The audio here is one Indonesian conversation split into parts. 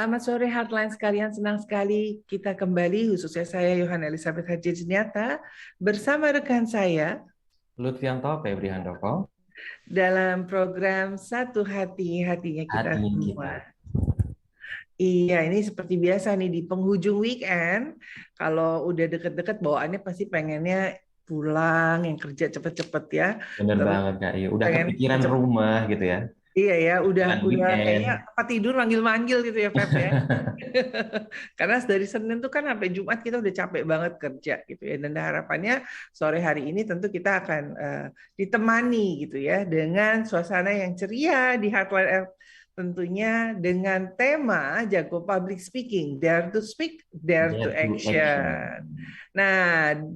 Selamat sore Heartline sekalian, senang sekali kita kembali, khususnya saya Yohana Elizabeth Haji Jeniata bersama rekan saya Lutfianto Febri Handoko, dalam program Satu Hati, hatinya kita hatinya kita. semua. Iya, ini seperti biasa nih di penghujung weekend, kalau udah deket-deket bawaannya pasti pengennya pulang, yang kerja cepet-cepet ya, Bener terus banget Kak. Iya, udah pengen kepikiran cepet. rumah gitu ya. Iya ya, Kepikiran udah weekend. kayaknya tempat tidur manggil-manggil gitu ya Feb ya. Karena dari Senin tuh kan sampai Jumat kita udah capek banget kerja gitu ya. Dan harapannya sore hari ini tentu kita akan ditemani gitu ya dengan suasana yang ceria di Heartline F, tentunya dengan tema jago public speaking, dare to speak, dare to Dare to action. action. Nah,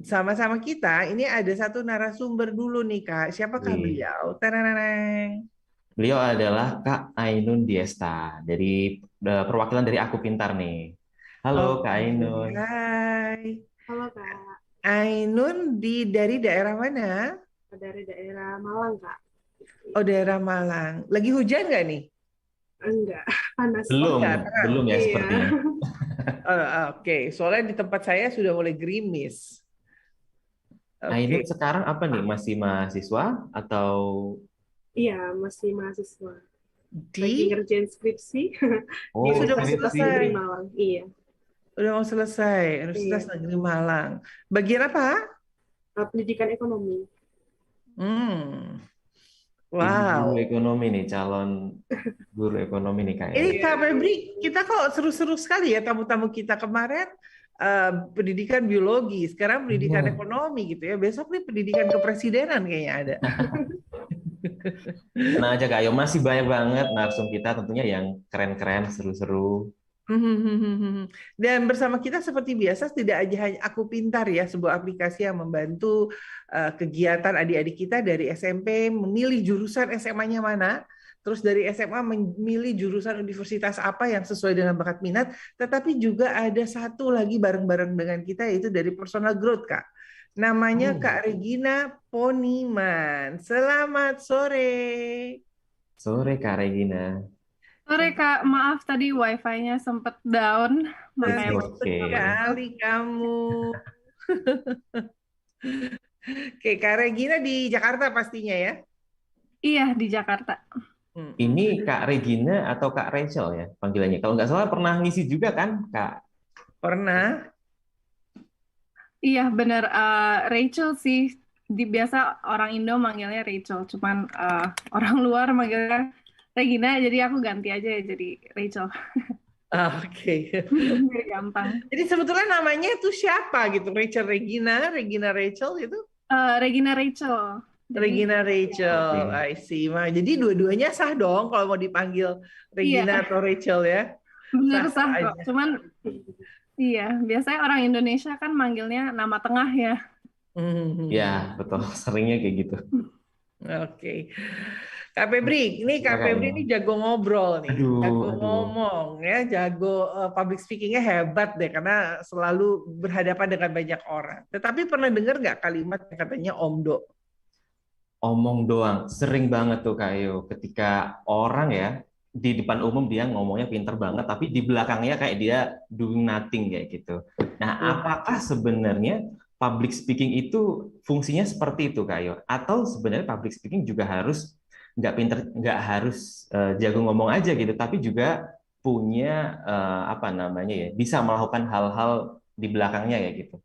sama-sama kita ini ada satu narasumber dulu nih Kak. Siapakah Wih. beliau? Tarararang. Beliau adalah Kak Ainun Diesta dari perwakilan dari Aku Pintar nih. Halo Kak Oke, Ainun. hai. Halo Kak, Ainun dari daerah mana? dari daerah Malang Kak. Oh, daerah Malang. Lagi hujan nggak nih? Enggak, panas. Oh, Belum, sekarang. belum ya Iya. sepertinya. Oke, soalnya di tempat saya sudah mulai gerimis. Ainun Oke, sekarang apa nih? Masih mahasiswa atau Iya, masih mahasiswa. Lagi di ngerjain skripsi di oh sudah mau Universitas skripsi? Negeri selesai. Malang. Iya, Udah mau selesai. Universitas iya. Negeri Malang. Bagian apa? Pendidikan ekonomi. Hmm, Ini guru wow. ekonomi nih, calon guru ekonomi nih Ini kayaknya. Kak Iya. Febri, kita kok seru-seru sekali ya tamu-tamu kita kemarin pendidikan biologi, sekarang pendidikan Iya. ekonomi gitu ya. Besok nih pendidikan kepresidenan kayaknya ada. Tenang aja Kak Ayo, masih banyak banget narsum kita tentunya yang keren-keren, seru-seru. Dan bersama kita seperti biasa tidak aja hanya Aku Pintar ya, sebuah aplikasi yang membantu kegiatan adik-adik kita dari SMP memilih jurusan SMA-nya mana, terus dari SMA memilih jurusan universitas apa yang sesuai dengan bakat minat, tetapi juga ada satu lagi bareng-bareng dengan kita yaitu dari personal growth Kak. Namanya Hmm. Kak Regina Poniman. Selamat sore. Sore Kak Regina. Sore Kak, maaf tadi wifi-nya sempet down, It's makanya Cantik baru okay. masuk. sekali kamu. Oke, Kak Regina di Jakarta pastinya ya. Iya, di Jakarta. Mm-mm. Ini Kak Regina atau Kak Rachel ya panggilannya. Kalau nggak salah pernah ngisi juga kan Kak? Pernah. Iya, bener. Rachel sih, biasa orang Indo manggilnya Rachel, cuman orang luar manggilnya Regina, jadi aku ganti aja ya jadi Rachel. Oke. Biar gampang. Jadi sebetulnya namanya itu siapa gitu? Rachel Regina, Regina Rachel gitu? Regina Rachel. Jadi Regina ya, Rachel, Oke. I see. Jadi dua-duanya sah dong kalau mau dipanggil iya, Regina atau Rachel ya. bener Sah-sah sah kok. aja. Cuman iya, biasanya orang Indonesia kan manggilnya nama tengah ya. Ya, Hmm. betul. Seringnya kayak gitu. Oke. Kak Febri, ini Ya Kak Kak Febri Ino. ini jago ngobrol nih, Aduh, jago aduh. ngomong ya, jago public speakingnya hebat deh karena selalu berhadapan dengan banyak orang. Tetapi pernah dengar nggak kalimat yang katanya Omdo? Omong doang. Sering banget tuh Kak Ayo. Ketika orang ya di depan umum dia ngomongnya pinter banget, tapi di belakangnya kayak dia doing nothing kayak gitu. Nah, Wah. apakah sebenarnya public speaking itu fungsinya seperti itu Kak Ayo? Atau sebenarnya public speaking juga harus nggak pinter, nggak harus jago ngomong aja gitu, tapi juga punya apa namanya ya, bisa melakukan hal-hal di belakangnya ya gitu.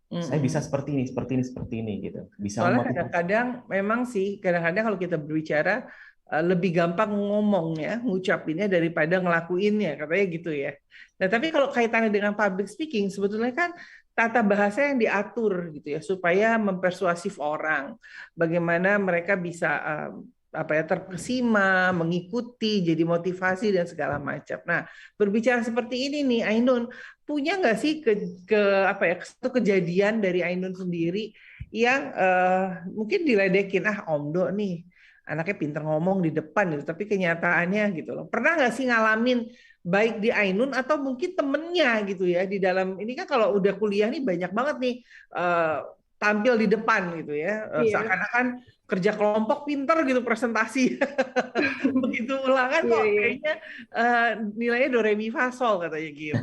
Saya bisa Mm-mm. seperti ini, seperti ini, seperti ini gitu. Bisa Soalnya memotivasi. kadang-kadang memang sih, kadang-kadang kalau kita berbicara lebih gampang ngomongnya, ngucapinnya daripada ngelakuinnya, katanya gitu ya. Nah, tapi kalau kaitannya dengan public speaking, sebetulnya kan tata bahasa yang diatur gitu ya, supaya mempersuasif orang. Bagaimana mereka bisa apa ya terkesima, mengikuti, jadi motivasi dan segala macam. Nah, berbicara seperti ini nih, Ainun, punya nggak sih ke apa ya satu kejadian dari Ainun sendiri yang mungkin diledekin Omdo nih anaknya pinter ngomong di depan gitu tapi kenyataannya gitu loh pernah nggak sih ngalamin baik di Ainun atau mungkin temennya gitu ya di dalam ini kan kalau udah kuliah nih banyak banget nih eh, tampil di depan gitu ya Iya. seakan-akan kerja kelompok pinter gitu presentasi. Begitu ulangan kok kayaknya nilainya do re mi fa sol katanya gitu.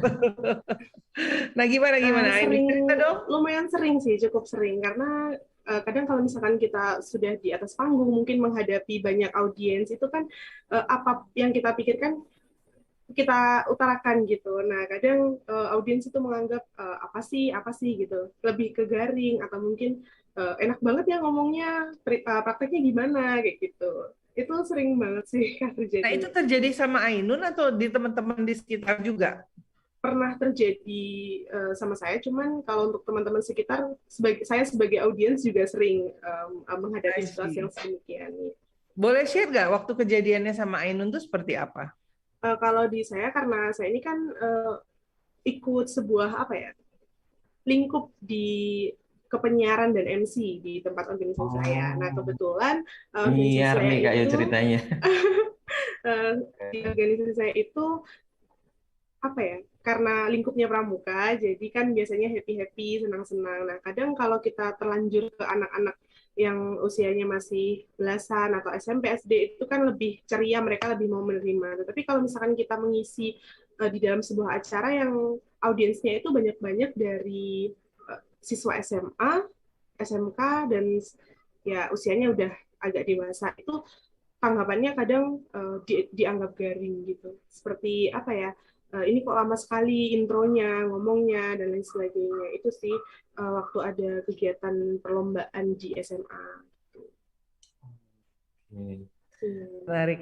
Nah, gimana ini Sering, cerita dong. lumayan sering sih, cukup sering karena kadang kalau misalkan kita sudah di atas panggung mungkin menghadapi banyak audiens itu kan apa yang kita pikirkan kita utarakan gitu. Nah, kadang audiens itu menganggap apa sih gitu, lebih ke garing atau mungkin enak banget ya ngomongnya, prakteknya gimana kayak gitu. Itu sering banget sih terjadi. Nah, itu terjadi sama Ainun atau di teman-teman di sekitar juga? Pernah terjadi sama saya, cuman kalau untuk teman-teman sekitar, saya sebagai audiens juga sering menghadapi situasi yang sedemikian. Boleh share nggak waktu kejadiannya sama Ainun itu seperti apa? Kalau di saya, karena saya ini kan ikut sebuah lingkup di kepenyiaran dan MC di tempat organisasi saya. Nah, kebetulan organisasi saya nih Kak, itu ceritanya. Di organisasi saya itu karena lingkupnya pramuka, jadi kan biasanya happy-happy, senang-senang. Nah, kadang kalau kita terlanjur ke anak-anak yang usianya masih belasan atau SMP, SD, itu kan lebih ceria, mereka lebih mau menerima. Tapi kalau misalkan kita mengisi di dalam sebuah acara yang audiensnya itu banyak-banyak dari siswa SMA, SMK, dan ya usianya udah agak dewasa, itu tanggapannya kadang dianggap garing gitu. Seperti ini kok lama sekali intronya, ngomongnya, dan lain sebagainya. Itu sih waktu ada kegiatan perlombaan di SMA.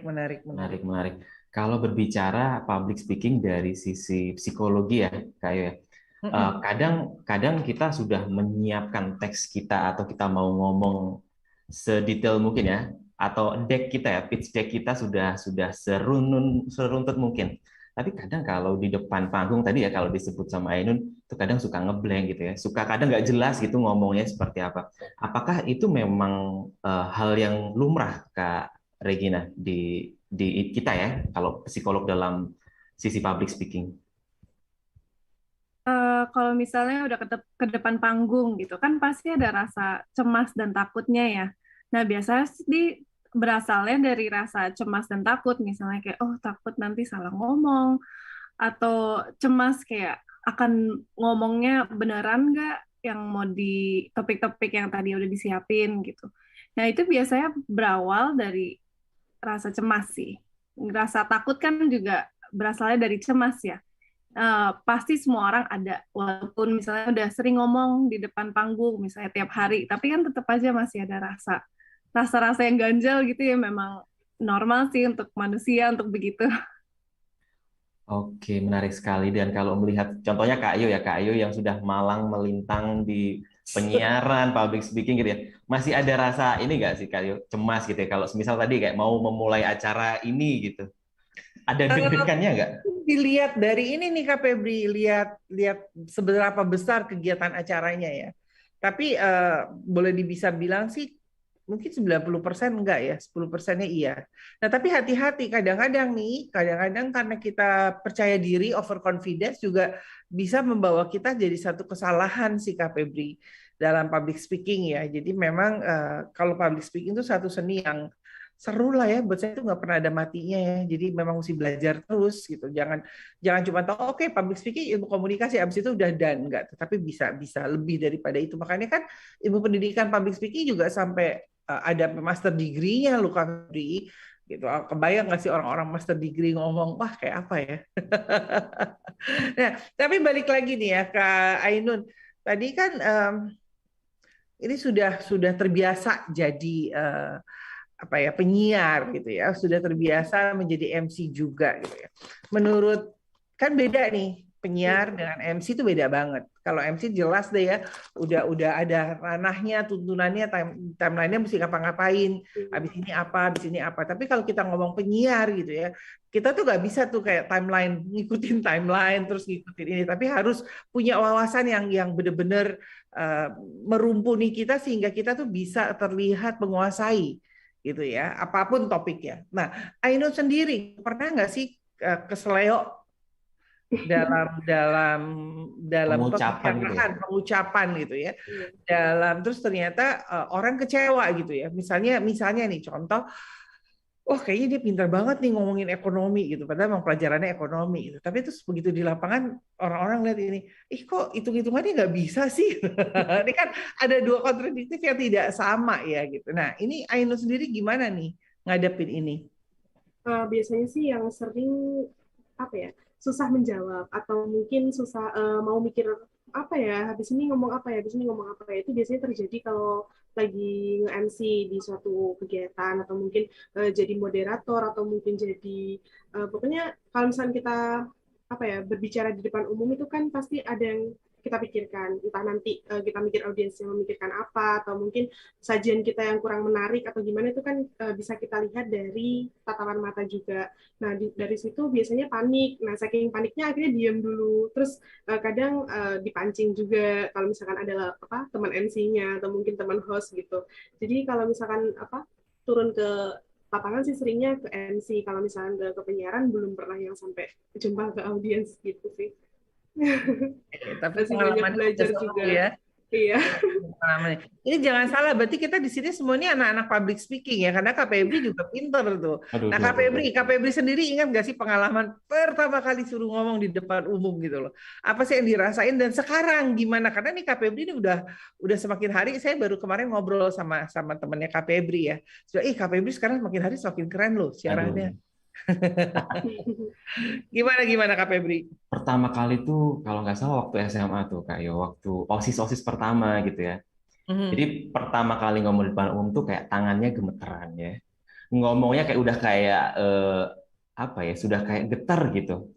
Menarik. Kalau berbicara public speaking dari sisi psikologi ya, kayak kadang kita sudah menyiapkan teks kita atau kita mau ngomong sedetail mungkin ya, atau deck kita ya, pitch deck kita sudah seruntut mungkin. Tapi kadang kalau di depan panggung tadi ya, kalau disebut sama Ainun, itu kadang suka ngeblank gitu ya, suka kadang nggak jelas gitu ngomongnya seperti apa. Apakah itu memang hal yang lumrah Kak Regina di kita ya, kalau psikolog dalam sisi public speaking? Kalau misalnya udah ke depan panggung gitu kan pasti ada rasa cemas dan takutnya ya. Nah, biasanya sih berasalnya dari rasa cemas dan takut, misalnya kayak takut nanti salah ngomong, atau cemas kayak akan ngomongnya beneran nggak yang mau di topik-topik yang tadi udah disiapin gitu. Nah, itu biasanya berawal dari rasa cemas sih. Rasa takut kan juga berasalnya dari cemas ya. Pasti semua orang ada, walaupun misalnya udah sering ngomong di depan panggung misalnya tiap hari, tapi kan tetap aja masih ada rasa-rasa yang ganjal gitu ya. Memang normal sih untuk manusia untuk begitu. Oke, menarik sekali. Dan kalau melihat contohnya Kak Ayu yang sudah malang melintang di penyiaran, public speaking gitu ya, masih ada rasa ini nggak sih Kak Ayu, cemas gitu ya, kalau misal tadi kayak mau memulai acara ini gitu, ada deg-degannya nggak? Dilihat dari ini nih Kak Febri, lihat seberapa besar kegiatan acaranya ya. Tapi boleh bisa bilang sih mungkin 90% enggak ya, 10%-nya iya. Nah, tapi hati-hati, kadang-kadang karena kita percaya diri, overconfidence juga bisa membawa kita jadi satu kesalahan sih Kak Febri dalam public speaking ya. Jadi memang kalau public speaking itu satu seni yang seru lah ya, buat saya itu nggak pernah ada matinya ya. Jadi memang mesti belajar terus gitu. Jangan cuma tahu oke, public speaking, ilmu komunikasi, abis itu udah done, enggak. Tapi bisa lebih daripada itu. Makanya kan ilmu pendidikan public speaking juga sampai ada master degree-nya loh Kak Febri gitu. Kebayang nggak sih orang-orang master degree ngomong, wah kayak apa ya? Nah, tapi balik lagi nih ya Kak Ainun. Tadi kan ini sudah terbiasa jadi penyiar gitu ya, sudah terbiasa menjadi MC juga gitu ya. Menurut, kan beda nih penyiar dengan MC itu beda banget. Kalau MC jelas deh ya, udah ada ranahnya, tuntunannya, timeline-nya mesti ngapa-ngapain, habis ini apa. Tapi kalau kita ngomong penyiar gitu ya, kita tuh nggak bisa tuh kayak timeline, ngikutin timeline terus ngikutin ini, tapi harus punya wawasan yang benar-benar merumpuni kita sehingga kita tuh bisa terlihat menguasai gitu ya, apapun topiknya. Nah, Ainun sendiri pernah nggak sih keseleo dalam Pengucapan gitu ya. pengucapan gitu ya. Iya. Terus ternyata orang kecewa gitu ya. Misalnya nih contoh, wah kayaknya dia pintar banget nih ngomongin ekonomi gitu, padahal memang pelajarannya ekonomi gitu. Tapi terus begitu di lapangan orang-orang lihat ini, kok hitung-hitungannya nggak bisa sih? Ini kan ada dua kontradiktif yang tidak sama ya gitu. Nah ini Ainun sendiri gimana nih ngadepin ini? Biasanya sih yang sering apa ya, susah menjawab atau mungkin susah mau mikir apa ya, habis ini ngomong apa ya, habis ini ngomong apa ya, itu biasanya terjadi kalau lagi nge-MC di suatu kegiatan atau mungkin jadi moderator atau mungkin jadi pokoknya kalau misalnya kita apa ya berbicara di depan umum itu kan pasti ada yang kita pikirkan, entah nanti kita mikir audiensnya memikirkan apa atau mungkin sajian kita yang kurang menarik atau gimana itu kan bisa kita lihat dari tatapan mata juga. Nah, dari situ biasanya panik. Nah, saking paniknya akhirnya diam dulu. Terus kadang dipancing juga kalau misalkan ada apa teman MC-nya atau mungkin teman host gitu. Jadi kalau misalkan apa turun ke lapangan sih seringnya ke MC. Kalau misalkan ke penyiaran belum pernah yang sampai jumpa ke audiens gitu sih. Tapi Masih banyak pengalaman belajar seru juga. ya. Iya. Pengalaman. Ini jangan salah, berarti kita di sini semuanya anak-anak public speaking ya, karena Kak Febri juga pinter tuh. Aduh, Nah Kak Febri sendiri ingat nggak sih pengalaman pertama kali suruh ngomong di depan umum gitu loh? Apa sih yang dirasain dan sekarang gimana? Karena nih Kak Febri ini udah semakin hari, saya baru kemarin ngobrol sama temannya Kak Febri ya. Sudah, Kak Febri sekarang semakin hari semakin keren loh siarannya. Gimana Kak Febri? Pertama kali tuh kalau nggak salah waktu SMA tuh kayak waktu OSIS pertama gitu ya. Jadi pertama kali ngomong di depan umum tuh kayak tangannya gemeteran ya. Ngomongnya kayak udah kayak apa ya, sudah kayak getar gitu.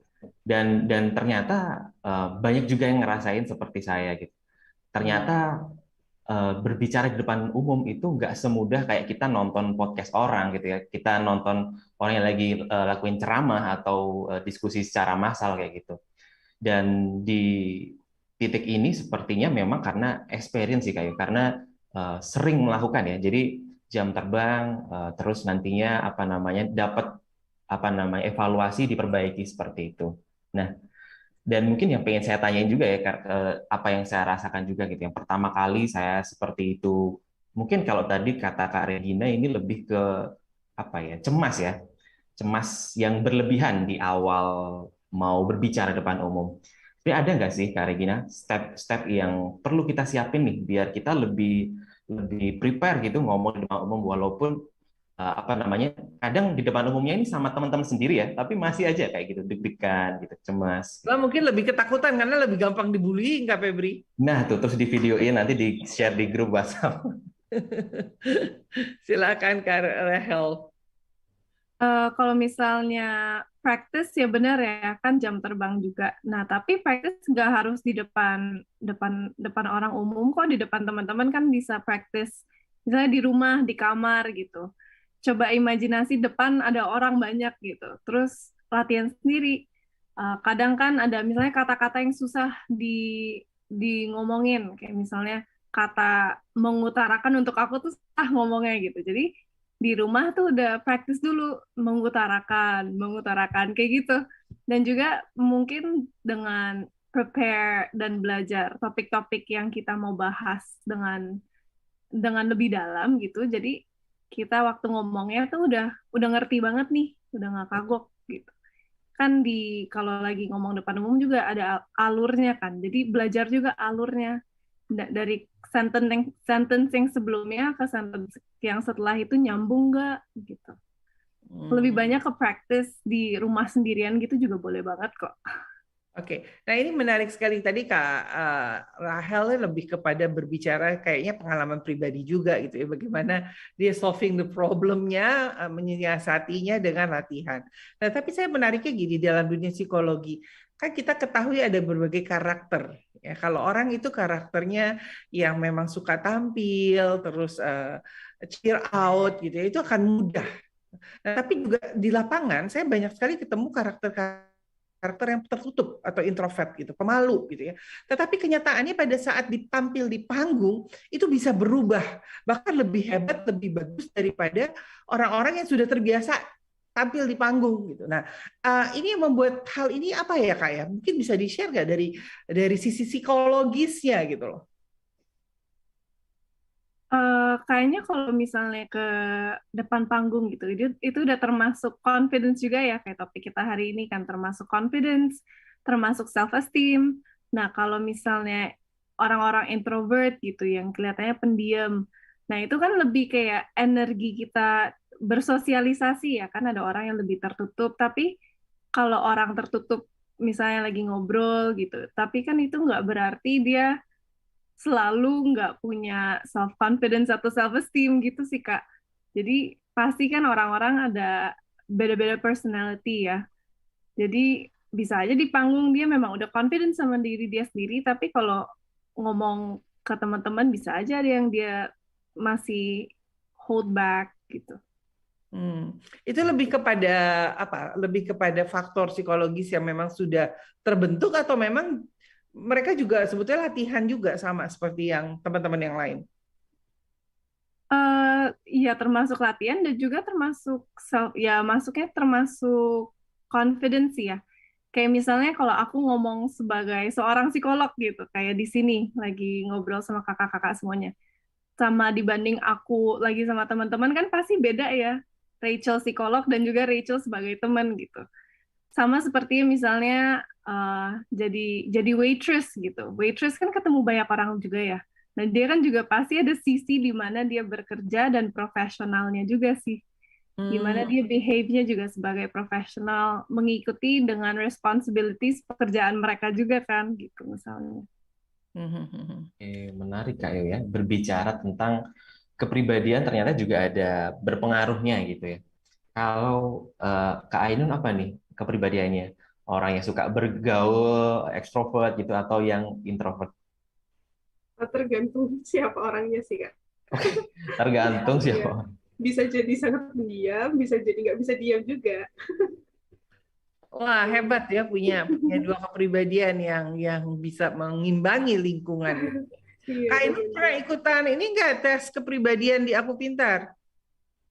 Dan ternyata banyak juga yang ngerasain seperti saya gitu. Ternyata berbicara di depan umum itu nggak semudah kayak kita nonton podcast orang gitu ya. Kita nonton orang yang lagi lakuin ceramah atau diskusi secara massal kayak gitu. Dan di titik ini sepertinya memang karena experience sih kayak karena sering melakukan ya. Jadi jam terbang terus nantinya apa namanya dapat apa namanya evaluasi diperbaiki seperti itu. Nah, dan mungkin yang pengen saya tanyain juga ya, apa yang saya rasakan juga gitu. Yang pertama kali saya seperti itu, mungkin kalau tadi kata Kak Regina ini lebih ke apa ya, cemas ya, cemas yang berlebihan di awal mau berbicara depan umum. Tapi ada nggak sih Kak Regina step-step yang perlu kita siapin nih biar kita lebih prepare gitu ngomong di depan umum walaupun apa namanya kadang di depan umumnya ini sama teman-teman sendiri ya tapi masih aja kayak gitu deg-degan gitu cemas. Lah mungkin lebih ketakutan karena lebih gampang dibully Kak Febri. Nah tuh terus di videoin nanti di share di grup WhatsApp. Silakan Kak Rahel. Kalau misalnya practice ya benar ya kan jam terbang juga. Nah tapi practice nggak harus di depan orang umum kok, di depan teman-teman kan bisa practice misalnya di rumah di kamar gitu. Coba imajinasi depan ada orang banyak gitu. Terus latihan sendiri. Kadang kan ada misalnya kata-kata yang susah ngomongin kayak misalnya kata mengutarakan untuk aku tuh ngomongnya gitu. Jadi di rumah tuh udah practice dulu mengutarakan kayak gitu. Dan juga mungkin dengan prepare dan belajar topik-topik yang kita mau bahas dengan lebih dalam gitu. Jadi kita waktu ngomongnya tuh udah ngerti banget nih, udah nggak kagok gitu. Kan kalau lagi ngomong depan umum juga ada alurnya kan. Jadi belajar juga alurnya dari sentence yang sebelumnya ke sentence yang setelah itu nyambung nggak gitu. Lebih banyak ke practice di rumah sendirian gitu juga boleh banget kok. Oke, nah ini menarik sekali tadi Kak Rahel lebih kepada berbicara kayaknya pengalaman pribadi juga gitu ya, bagaimana dia solving the problemnya, menyiasatinya dengan latihan. Nah tapi saya menariknya gini, dalam dunia psikologi kan kita ketahui ada berbagai karakter ya. Kalau orang itu karakternya yang memang suka tampil terus cheer out gitu ya, itu akan mudah. Nah, tapi juga di lapangan saya banyak sekali ketemu karakter yang tertutup atau introvert gitu, pemalu gitu ya. Tetapi kenyataannya pada saat ditampil di panggung itu bisa berubah, bahkan lebih hebat, lebih bagus daripada orang-orang yang sudah terbiasa tampil di panggung gitu. Nah, ini yang membuat hal ini apa ya Kak ya? Mungkin bisa di-share nggak dari sisi psikologisnya gitu loh. Kayaknya kalau misalnya ke depan panggung gitu, itu udah termasuk confidence juga ya, kayak topik kita hari ini kan termasuk confidence, termasuk self-esteem. Nah, kalau misalnya orang-orang introvert gitu, yang kelihatannya pendiam, nah itu kan lebih kayak energi kita bersosialisasi ya, kan ada orang yang lebih tertutup, tapi kalau orang tertutup misalnya lagi ngobrol gitu, tapi kan itu nggak berarti dia selalu nggak punya self confidence atau self esteem gitu sih Kak. Jadi pasti kan orang-orang ada beda-beda personality ya. Jadi bisa aja di panggung dia memang udah confident sama diri dia sendiri, tapi kalau ngomong ke teman-teman bisa aja ada yang dia masih hold back gitu. Itu lebih kepada apa? Lebih kepada faktor psikologis yang memang sudah terbentuk atau memang mereka juga sebetulnya latihan juga sama seperti yang teman-teman yang lain. Ya termasuk latihan dan juga termasuk ya masuknya termasuk confidence ya. Kayak misalnya kalau aku ngomong sebagai seorang psikolog gitu, kayak di sini lagi ngobrol sama kakak-kakak semuanya. Sama dibanding aku lagi sama teman-teman kan pasti beda ya. Rachel psikolog dan juga Rachel sebagai teman gitu. Sama seperti misalnya jadi waitress gitu. Waitress kan ketemu banyak orang juga ya. Dan dia kan juga pasti ada sisi di mana dia bekerja dan profesionalnya juga sih. Di mana dia behave-nya juga sebagai profesional, mengikuti dengan responsibilities pekerjaan mereka juga kan gitu misalnya. Menarik Kak Yo ya, berbicara tentang kepribadian ternyata juga ada berpengaruhnya gitu ya. Kalau Kak Ainun apa nih kepribadiannya? Orang yang suka bergaul, ekstrovert gitu atau yang introvert? Tergantung siapa orangnya sih Kak. Oke, tergantung Iya. siapa. Bisa jadi sangat pendiam, bisa jadi nggak bisa diam juga. Wah, hebat ya punya dua kepribadian yang bisa mengimbangi lingkungan. Iya, Kak ini pernah benar. ikutan ini enggak tes kepribadian di Aku Pintar?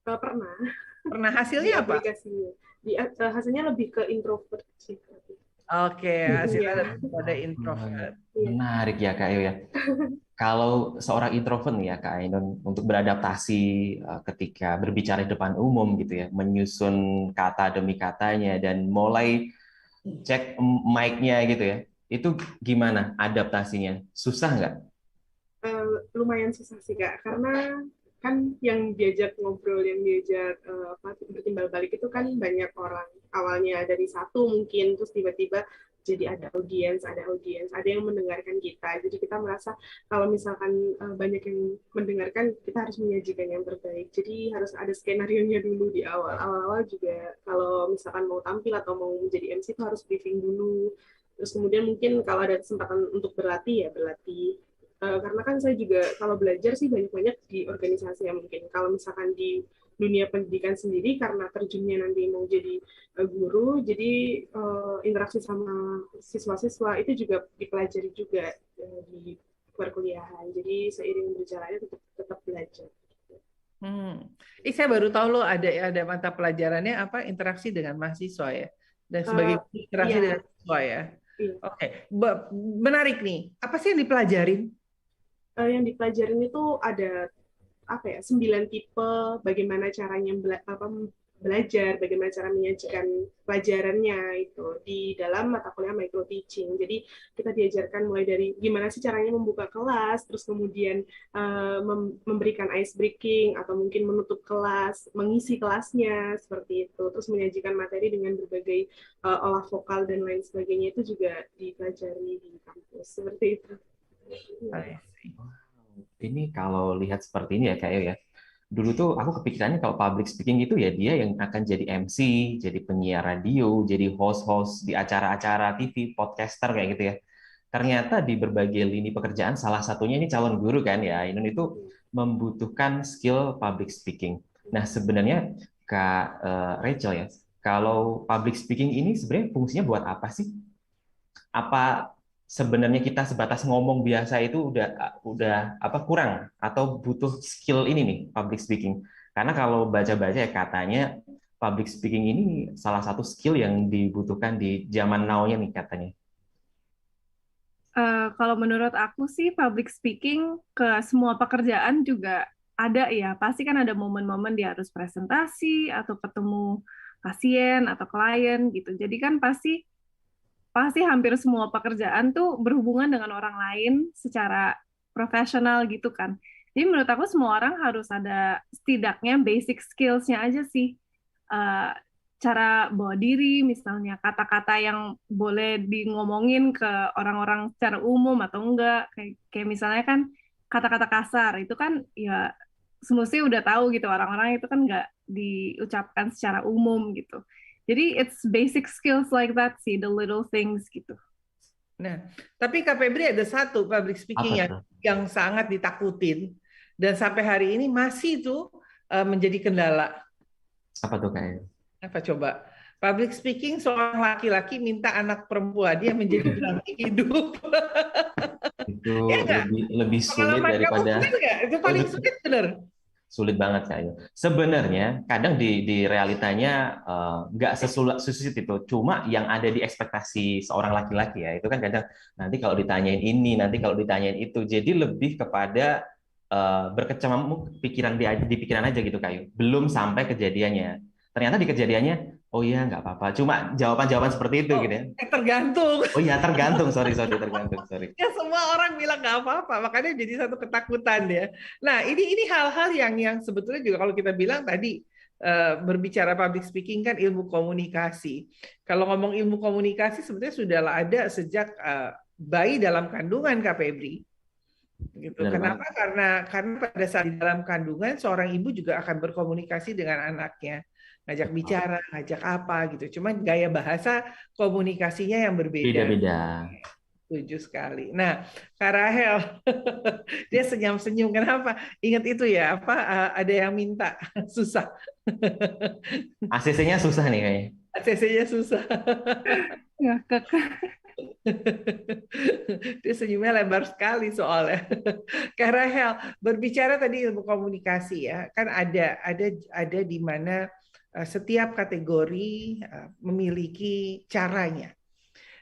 Pernah Pernah di hasilnya apa? aplikasinya. Hasilnya lebih ke introvert sih. Oke, hasilnya Iya, lebih pada introvert. iya. Menarik ya Kak Yo ya. Kalau seorang introvert nih ya Kak Ainun untuk beradaptasi ketika berbicara di depan umum gitu ya, menyusun kata demi katanya dan mulai cek mic-nya gitu ya, itu gimana adaptasinya? Susah nggak? Lumayan susah sih Kak, karena kan yang diajak ngobrol, yang diajak bertimbal balik itu kan banyak orang. Awalnya dari satu mungkin, terus tiba-tiba jadi ada audiens, ada yang mendengarkan kita. Jadi kita merasa kalau misalkan banyak yang mendengarkan, kita harus menyajikan yang terbaik. Jadi harus ada skenario-nya dulu di awal. Awal-awal juga kalau misalkan mau tampil atau mau menjadi MC itu harus briefing dulu. Terus kemudian mungkin kalau ada kesempatan untuk berlatih ya berlatih. Karena kan saya juga kalau belajar sih banyak-banyak di organisasi ya mungkin. Kalau misalkan di dunia pendidikan sendiri karena terjunnya nanti mau jadi guru, jadi interaksi sama siswa-siswa itu juga dipelajari juga di perkuliahan. Jadi seiring berjalannya tetap belajar. Saya baru tahu loh ada mata pelajarannya apa interaksi dengan mahasiswa ya dan sebagai interaksi Iya, dengan siswa ya. iya. Oke, menarik nih. Apa sih yang dipelajarin? Yang dipelajarin itu ada apa ya 9 tipe bagaimana caranya belajar, bagaimana cara menyajikan pelajarannya itu di dalam mata kuliah micro teaching. Jadi kita diajarkan mulai dari gimana sih caranya membuka kelas, terus kemudian memberikan ice breaking atau mungkin menutup kelas, mengisi kelasnya seperti itu, terus menyajikan materi dengan berbagai olah vokal dan lain sebagainya itu juga dipelajari di kampus seperti itu. Ini kalau lihat seperti ini ya Kak Yo ya. Dulu tuh aku kepikirannya kalau public speaking itu ya dia yang akan jadi MC, jadi penyiar radio, jadi host-host di acara-acara TV, podcaster kayak gitu ya. Ternyata di berbagai lini pekerjaan, salah satunya ini calon guru kan ya, Ainun itu membutuhkan skill public speaking. Nah sebenarnya Kak Rachel ya, kalau public speaking ini sebenarnya fungsinya buat apa sih? Apa sebenarnya kita sebatas ngomong biasa itu udah apa kurang atau butuh skill ini nih public speaking? Karena kalau baca-baca ya katanya public speaking ini salah satu skill yang dibutuhkan di zaman now-nya nih katanya. Kalau menurut aku sih public speaking ke semua pekerjaan juga ada ya. Pasti kan ada momen-momen dia harus presentasi atau ketemu pasien atau klien gitu. Jadi kan pasti pasti hampir semua pekerjaan tuh berhubungan dengan orang lain secara profesional gitu kan. Jadi menurut aku semua orang harus ada setidaknya basic skills-nya aja sih. Eh, Cara bawa diri, misalnya kata-kata yang boleh di ngomongin ke orang-orang secara umum atau enggak. Kayak misalnya kan kata-kata kasar itu kan ya semestinya udah tahu gitu orang-orang itu kan nggak diucapkan secara umum gitu. Jadi it's basic skills like that sih, the little things gitu. Nah, tapi Kak Febri ada satu public speaking Apa tuh? yang sangat ditakutin dan sampai hari ini masih tuh menjadi kendala. Apa tuh kayaknya? Apa coba? Public speaking seorang laki-laki minta anak perempuannya menjadi pendamping hidup. Itu Ya nggak? lebih sulit Pengalaman kamu daripada sulit nggak? Itu paling sulit bener. sulit banget kayaknya. Sebenarnya kadang di realitanya nggak sesulit itu. Cuma yang ada di ekspektasi seorang laki-laki ya itu kan kadang nanti kalau ditanyain ini, nanti kalau ditanyain itu. Jadi lebih kepada berkecamuk pikiran di pikiran aja gitu Kayu. Belum sampai kejadiannya. Ternyata di kejadiannya, oh iya nggak apa-apa. Cuma jawaban-jawaban seperti itu gitu ya. Tergantung. Oh iya tergantung, tergantung. Ya semua orang bilang nggak apa-apa, makanya jadi satu ketakutan ya. Nah ini hal-hal yang sebetulnya juga kalau kita bilang tadi berbicara public speaking kan ilmu komunikasi. Kalau ngomong ilmu komunikasi sebetulnya sudah ada sejak bayi dalam kandungan Kak Febri. Gitu. Kenapa? Karena pada saat di dalam kandungan seorang ibu juga akan berkomunikasi dengan anaknya, ngajak bicara, ngajak apa gitu. Cuma gaya bahasa komunikasinya yang berbeda. Beda-beda. Setuju sekali. Nah, Kak Rahel, dia senyum-senyum. Kenapa? Ingat itu ya, ada yang minta. Susah. ACC-nya susah nih kayaknya. ACC-nya susah. Ya, Dia senyumnya lebar sekali soalnya. Kak Rahel, berbicara tadi ilmu komunikasi ya, kan ada di mana setiap kategori memiliki caranya.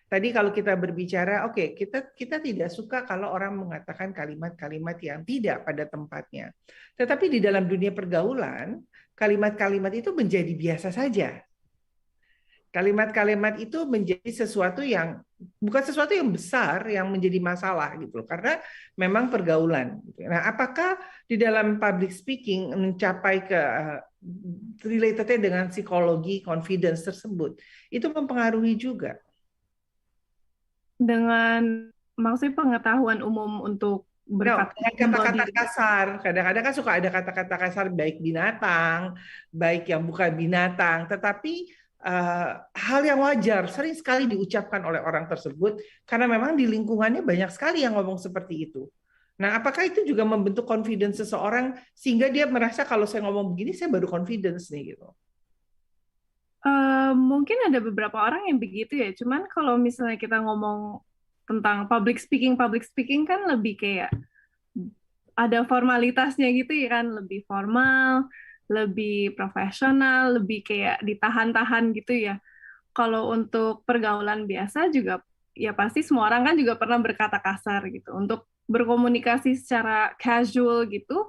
Tadi kalau kita berbicara, oke, kita tidak suka kalau orang mengatakan kalimat-kalimat yang tidak pada tempatnya. Tetapi di dalam dunia pergaulan, kalimat-kalimat itu menjadi biasa saja. Kalimat-kalimat itu menjadi sesuatu yang bukan sesuatu yang besar yang menjadi masalah gitu loh, karena memang pergaulan. Nah, apakah di dalam public speaking mencapai ke relatednya dengan psikologi confidence tersebut itu mempengaruhi juga? Dengan maksudnya pengetahuan umum untuk berkata kata-kata kasar. Kadang-kadang kan suka ada kata-kata kasar baik binatang, baik yang bukan binatang, tetapi hal yang wajar sering sekali diucapkan oleh orang tersebut karena memang di lingkungannya banyak sekali yang ngomong seperti itu. Nah, apakah itu juga membentuk confidence seseorang sehingga dia merasa kalau saya ngomong begini saya baru confidence nih gitu? Mungkin ada beberapa orang yang begitu ya. Cuman kalau misalnya kita ngomong tentang public speaking kan lebih kayak ada formalitasnya gitu ya kan, lebih formal, lebih profesional, lebih kayak ditahan-tahan gitu ya. Kalau untuk pergaulan biasa juga ya pasti semua orang kan juga pernah berkata kasar gitu. Untuk berkomunikasi secara casual gitu,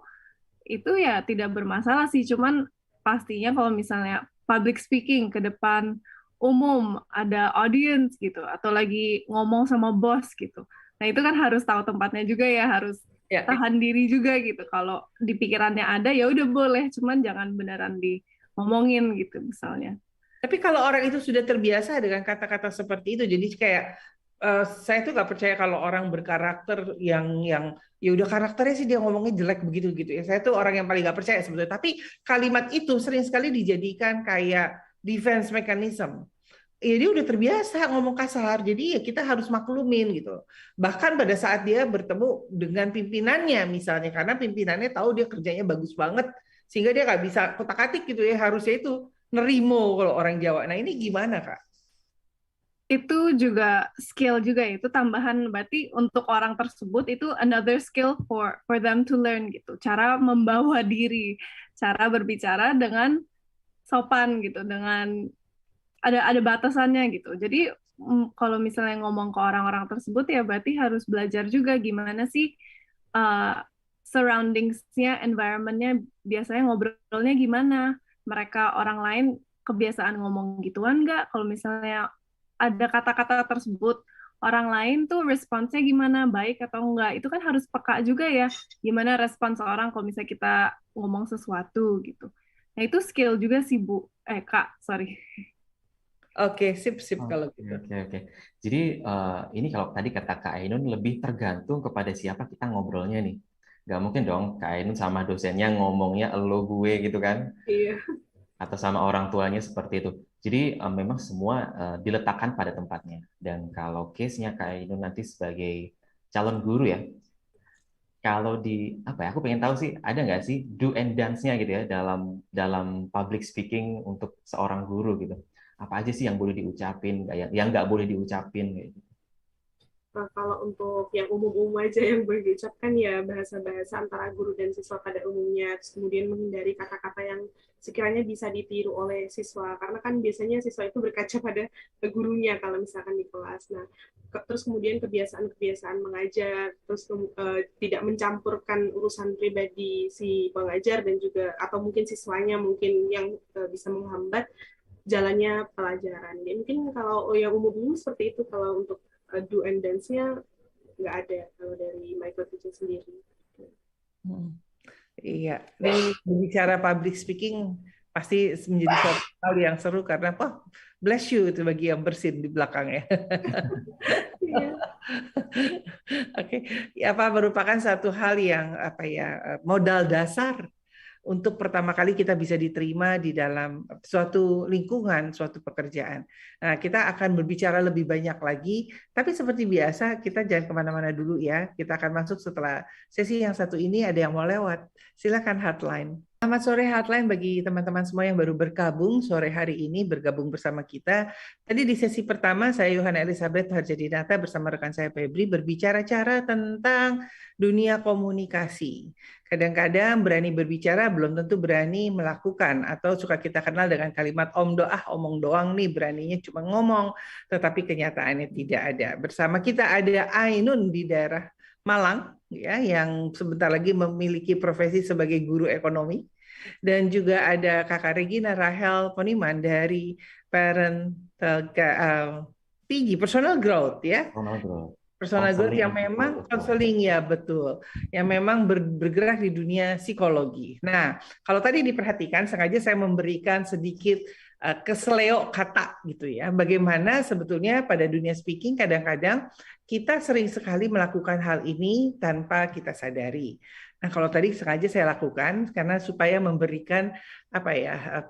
itu ya tidak bermasalah sih. Cuman pastinya kalau misalnya public speaking ke depan umum, ada audience gitu, atau lagi ngomong sama bos gitu. Nah itu kan harus tahu tempatnya juga ya, harus tahan diri juga gitu. Kalau di pikirannya ada ya udah boleh, cuman jangan beneran ngomongin gitu misalnya. Tapi kalau orang itu sudah terbiasa dengan kata-kata seperti itu, jadi kayak saya tuh nggak percaya kalau orang berkarakter yang ya udah karakternya sih dia ngomongnya jelek begitu gitu ya. Saya tuh orang yang paling nggak percaya sebetulnya. Tapi kalimat itu sering sekali dijadikan kayak defense mechanism. Ya dia udah terbiasa ngomong kasar, jadi ya kita harus maklumin gitu. Bahkan pada saat dia bertemu dengan pimpinannya misalnya, karena pimpinannya tahu dia kerjanya bagus banget, sehingga dia nggak bisa kotak-atik gitu ya, harusnya itu nerimo kalau orang Jawa. Nah ini gimana Kak? Itu juga skill juga, itu tambahan berarti untuk orang tersebut itu another skill for them to learn gitu. Cara membawa diri, cara berbicara dengan sopan gitu, dengan ada batasannya gitu. Jadi kalau misalnya ngomong ke orang-orang tersebut ya berarti harus belajar juga gimana sih uh, surroundingsnya, environmentnya, biasanya ngobrolnya gimana. Mereka orang lain kebiasaan ngomong gituan nggak? Kalau misalnya ada kata-kata tersebut, orang lain tuh responsnya gimana, baik atau enggak? Itu kan harus peka juga ya, gimana respons orang kalau misalnya kita ngomong sesuatu gitu. Nah itu skill juga sih Bu, Kak, sorry. Oke, sip sip kalau Oke, gitu. oke, oke. Jadi ini kalau tadi kata Kak Ainun lebih tergantung kepada siapa kita ngobrolnya nih. Nggak mungkin dong Kak Ainun sama dosennya ngomongnya elo gue gitu kan, Iya. atau sama orang tuanya seperti itu. Jadi memang semua diletakkan pada tempatnya. Dan kalau case-nya Kak Ainun nanti sebagai calon guru ya, kalau di apa ya, aku pengen tahu sih ada nggak sih do and dance-nya gitu ya dalam dalam public speaking untuk seorang guru gitu. Apa aja sih yang boleh diucapin, yang nggak boleh diucapin gitu. Nah, kalau untuk yang umum-umum aja yang boleh diucapkan ya bahasa-bahasa antara guru dan siswa pada umumnya, terus kemudian menghindari kata-kata yang sekiranya bisa ditiru oleh siswa, karena kan biasanya siswa itu berkaca pada gurunya kalau misalkan di kelas. Nah, terus kemudian kebiasaan-kebiasaan mengajar, terus tidak mencampurkan urusan pribadi si pengajar dan juga atau mungkin siswanya mungkin yang bisa menghambat jalannya pelajaran. Ya, mungkin kalau yang umum-umum seperti itu, kalau untuk do and dance-nya nggak ada kalau dari micro teaching sendiri. Iya, dan bicara public speaking pasti menjadi suatu hal yang seru karena bless you itu bagi yang bersin di belakang ya. Iya. Oke, ya, apa merupakan satu hal yang modal dasar untuk pertama kali kita bisa diterima di dalam suatu lingkungan, suatu pekerjaan. Nah, kita akan berbicara lebih banyak lagi, tapi seperti biasa kita jangan kemana-mana dulu ya. Kita akan masuk setelah sesi yang satu ini, ada yang mau lewat. Silakan hotline. Selamat sore hotline bagi teman-teman semua yang baru bergabung sore hari ini, bergabung bersama kita. Tadi di sesi pertama saya Yohana Elizabeth Harjadinata bersama rekan saya Febri berbicara tentang dunia komunikasi. Kadang-kadang berani berbicara belum tentu berani melakukan, atau suka kita kenal dengan kalimat omong doang nih, beraninya cuma ngomong, tetapi kenyataannya tidak ada. Bersama kita ada Ainun di daerah Malang, ya, yang sebentar lagi memiliki profesi sebagai guru ekonomi, dan juga ada Kakak Regina Rahel Poniman dari PG Personal Growth, ya. Personal growth yang memang konseling, ya betul, yang memang bergerak di dunia psikologi. Nah, kalau tadi diperhatikan, sengaja saya memberikan sedikit keseleo kata gitu ya. Bagaimana sebetulnya pada dunia speaking kadang-kadang kita sering sekali melakukan hal ini tanpa kita sadari. Nah, kalau tadi sengaja saya lakukan karena supaya memberikan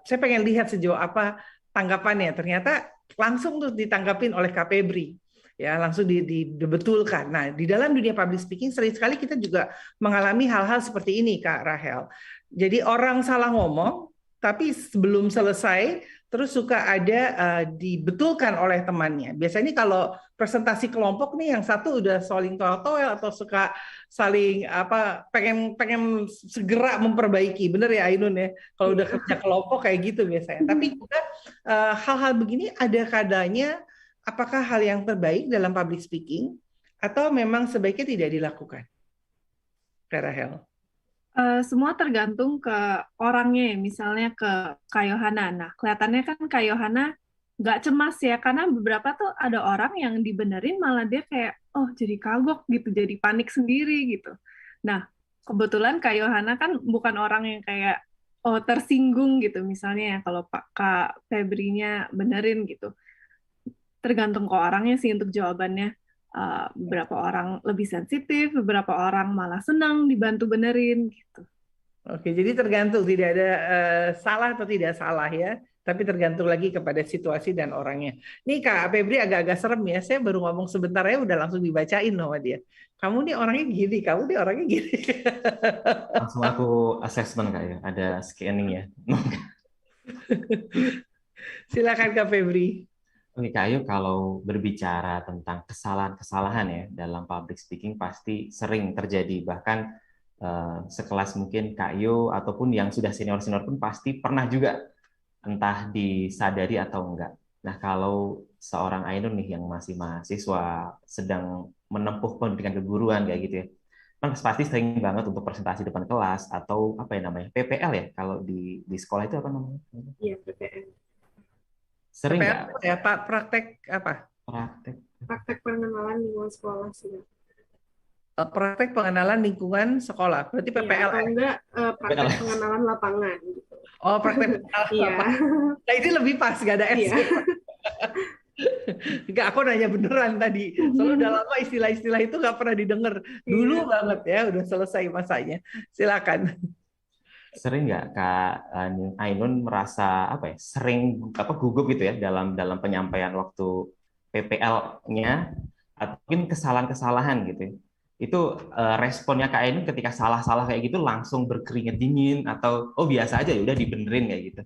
saya pengen lihat sejauh apa tanggapannya. Ternyata langsung tuh ditanggapin oleh Kak Febri. Ya, langsung dibetulkan. Nah, di dalam dunia public speaking sering sekali kita juga mengalami hal-hal seperti ini, Kak Rahel. Jadi orang salah ngomong, tapi sebelum selesai terus suka ada dibetulkan oleh temannya. Biasanya kalau presentasi kelompok nih, yang satu udah saling toel-toel atau suka saling pengen segera memperbaiki. Bener ya Ainun ya? Kalau udah kerja kelompok kayak gitu biasanya. Tapi juga hal-hal begini ada kadanya. Apakah hal yang terbaik dalam public speaking atau memang sebaiknya tidak dilakukan? Kak Rahel. Semua tergantung ke orangnya, misalnya ke Kak Yohana. Nah, kelihatannya kan Kak Yohana nggak cemas ya, karena beberapa tuh ada orang yang dibenerin malah dia kayak, oh jadi kagok gitu, jadi panik sendiri gitu. Nah, kebetulan Kak Yohana kan bukan orang yang kayak, oh tersinggung gitu, misalnya ya kalau Kak Febrinya benerin gitu. Tergantung ke orangnya sih untuk jawabannya. Beberapa orang lebih sensitif, beberapa orang malah senang dibantu benerin gitu. Oke, jadi tergantung, tidak ada salah atau tidak salah ya, tapi tergantung lagi kepada situasi dan orangnya. Nih Kak Febri agak-agak serem ya, saya baru ngomong sebentar ya udah langsung dibacain sama dia. Kamu nih orangnya gini, kamu nih orangnya gini. Langsung aku assessment Kak ya, ada scanning ya. Silakan Kak Febri. Oke, Kak Ayu, kalau berbicara tentang kesalahan-kesalahan ya dalam public speaking pasti sering terjadi. Bahkan sekelas mungkin Kak Ayu ataupun yang sudah senior-senior pun pasti pernah juga entah disadari atau enggak. Nah, kalau seorang Ainun nih yang masih mahasiswa sedang menempuh pendidikan keguruan kayak gitu ya, kan pasti sering banget untuk presentasi depan kelas atau apa ya namanya PPL ya kalau di sekolah itu apa namanya? Iya, PPN. Sering PPL nggak ya Pak, praktek apa? praktek? Praktek pengenalan lingkungan sekolah sih. Praktek pengenalan lingkungan sekolah. Berarti Iya, atau PPLS. enggak praktek PPL. pengenalan lapangan gitu. Oh, praktek pengenalan Iya, apa? Nah, itu lebih pas, gak ada iya. S. Enggak, aku nanya beneran tadi. Soalnya udah lama istilah-istilah itu nggak pernah didengar. Dulu Iya. banget ya, udah selesai masanya. Silakan. Sering nggak Kak Ainun merasa apa ya sering apa gugup gitu ya dalam dalam penyampaian waktu PPL-nya atau mungkin kesalahan-kesalahan gitu ya. Itu responnya Kak Ainun ketika salah-salah kayak gitu langsung berkeringat dingin atau oh biasa aja ya udah dibenerin kayak gitu.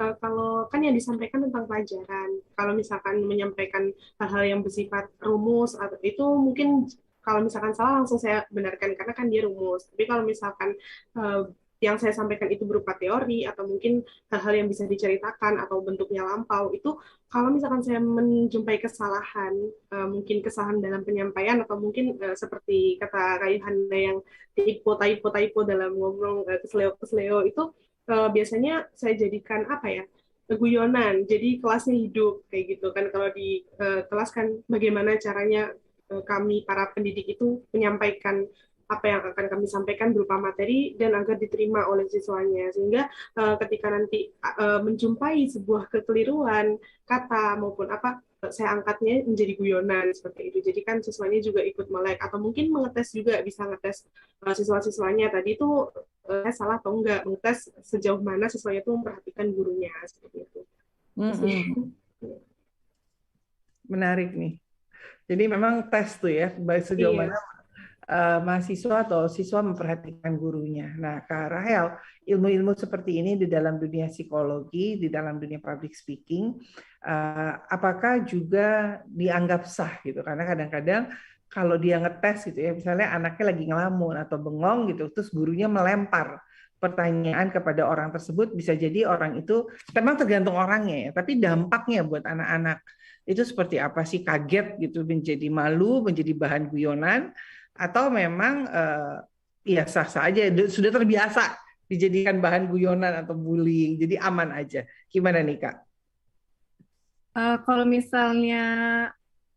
Kalau kan yang disampaikan tentang pelajaran, kalau misalkan menyampaikan hal-hal yang bersifat rumus, atau itu mungkin kalau misalkan salah langsung saya benarkan karena kan dia rumus. Tapi kalau misalkan uh, yang saya sampaikan itu berupa teori atau mungkin hal-hal yang bisa diceritakan atau bentuknya lampau, itu kalau misalkan saya menjumpai kesalahan, mungkin kesalahan dalam penyampaian atau mungkin seperti kata Kak Yohana yang typo dalam ngomong kesleo itu biasanya saya jadikan apa ya guyonan jadi kelasnya hidup kayak gitu kan kalau di kelas kan bagaimana caranya kami para pendidik itu menyampaikan apa yang akan kami sampaikan berupa materi dan agar diterima oleh siswanya sehingga ketika nanti menjumpai sebuah kekeliruan kata maupun apa saya angkatnya menjadi guyonan seperti itu jadi kan siswanya juga ikut melek atau mungkin mengetes juga bisa ngetes siswa-siswanya tadi itu salah atau enggak mengetes sejauh mana siswanya itu memperhatikan gurunya seperti itu. Menarik nih. Jadi memang tes tuh ya, baik sejauh mana mahasiswa atau siswa memperhatikan gurunya. Nah, Kak Rahel, ilmu-ilmu seperti ini di dalam dunia psikologi, di dalam dunia public speaking, apakah juga dianggap sah gitu? Karena kadang-kadang kalau dia ngetes gitu ya, misalnya anaknya lagi ngelamun atau bengong gitu, terus gurunya melempar pertanyaan kepada orang tersebut, bisa jadi orang itu, memang tergantung orangnya ya, tapi dampaknya buat anak-anak itu seperti apa sih? Kaget gitu, menjadi malu, menjadi bahan guyonan, atau memang ya sah-sah aja sudah terbiasa dijadikan bahan guyonan atau bullying jadi aman aja gimana nih Kak? Kalau misalnya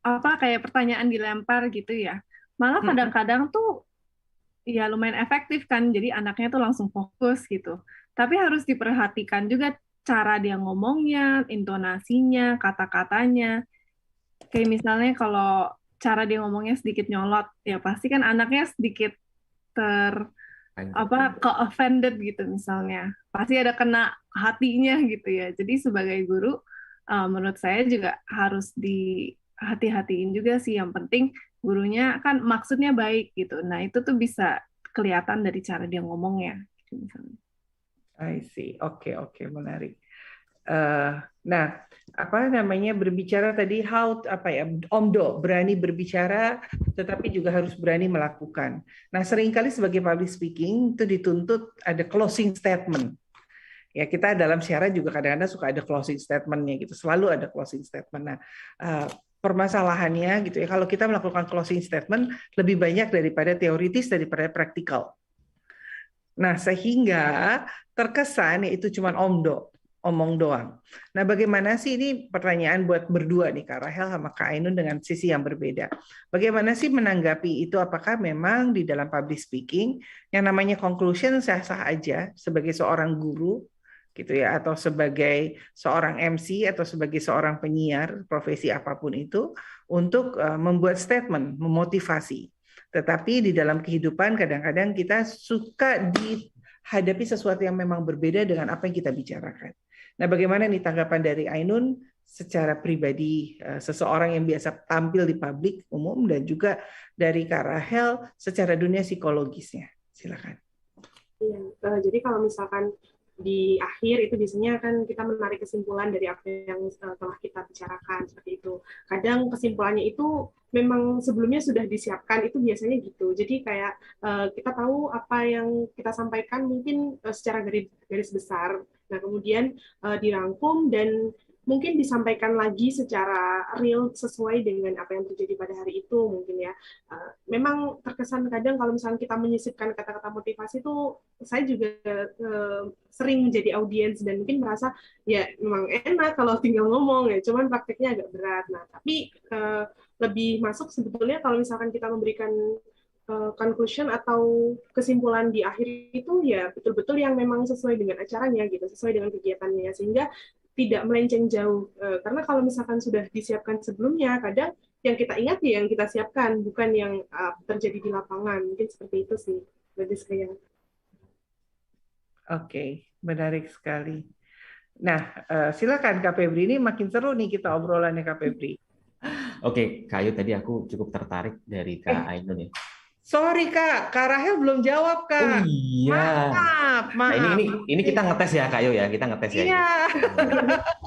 apa kayak pertanyaan dilempar gitu ya, malah kadang-kadang tuh ya lumayan efektif kan, jadi anaknya tuh langsung fokus gitu. Tapi harus diperhatikan juga cara dia ngomongnya, intonasinya, kata-katanya. Kayak misalnya kalau cara dia ngomongnya sedikit nyolot, ya pasti kan anaknya sedikit ke offended gitu misalnya. Pasti ada kena hatinya gitu ya. Jadi sebagai guru, menurut saya juga harus dihati-hatiin juga sih. Yang penting gurunya kan maksudnya baik gitu. Nah itu tuh bisa kelihatan dari cara dia ngomongnya. Gitu misalnya. I see. Oke, menarik. Nah, apa namanya berbicara tadi apa ya Omdo berani berbicara, tetapi juga harus berani melakukan. Nah, seringkali sebagai public speaking itu dituntut ada closing statement. Ya kita dalam siaran juga kadang-kadang suka ada closing statement-nya gitu, selalu ada closing statement. Nah, permasalahannya gitu ya, kalau kita melakukan closing statement lebih banyak daripada teoritis daripada praktikal. Nah, sehingga terkesan itu cuma omong doang. Nah, bagaimana sih ini pertanyaan buat berdua nih Kak Rahel sama Kak Ainun dengan sisi yang berbeda. Bagaimana sih menanggapi itu? Apakah memang di dalam public speaking yang namanya conclusion sah-sah aja sebagai seorang guru gitu ya atau sebagai seorang MC atau sebagai seorang penyiar profesi apapun itu untuk membuat statement, memotivasi. Tetapi di dalam kehidupan kadang-kadang kita suka dihadapi sesuatu yang memang berbeda dengan apa yang kita bicarakan. Nah, bagaimana nih tanggapan dari Ainun secara pribadi, seseorang yang biasa tampil di publik umum dan juga dari Kak Rahel secara dunia psikologisnya? Silakan. Iya, jadi kalau misalkan di akhir itu biasanya kan kita menarik kesimpulan dari apa yang telah kita bicarakan seperti itu. Kadang kesimpulannya itu memang sebelumnya sudah disiapkan itu biasanya gitu. Jadi kayak kita tahu apa yang kita sampaikan mungkin secara garis besar. Nah, kemudian dirangkum dan mungkin disampaikan lagi secara real sesuai dengan apa yang terjadi pada hari itu mungkin ya. Memang terkesan kadang kalau misalnya kita menyisipkan kata-kata motivasi itu saya juga sering menjadi audiens dan mungkin merasa ya memang enak kalau tinggal ngomong ya, cuman prakteknya agak berat. Nah, tapi lebih masuk sebetulnya kalau misalkan kita memberikan conclusion atau kesimpulan di akhir itu ya betul-betul yang memang sesuai dengan acaranya gitu, sesuai dengan kegiatannya sehingga tidak melenceng jauh. Karena kalau misalkan sudah disiapkan sebelumnya, kadang yang kita ingat ya yang kita siapkan, bukan yang terjadi di lapangan. Mungkin seperti itu sih, lebih saya. Oke, menarik sekali. Nah, silakan Kak Febri, ini makin seru nih kita obrolannya Kak Febri. Oke, Kak Ayu, tadi aku cukup tertarik dari Kak Ainun ya. Sorry Kak Rahel belum jawab Kak. Oh iya. Maaf. Nah, ini kita ngetes ya Kak Ayu ya, kita ngetes ya. Iya.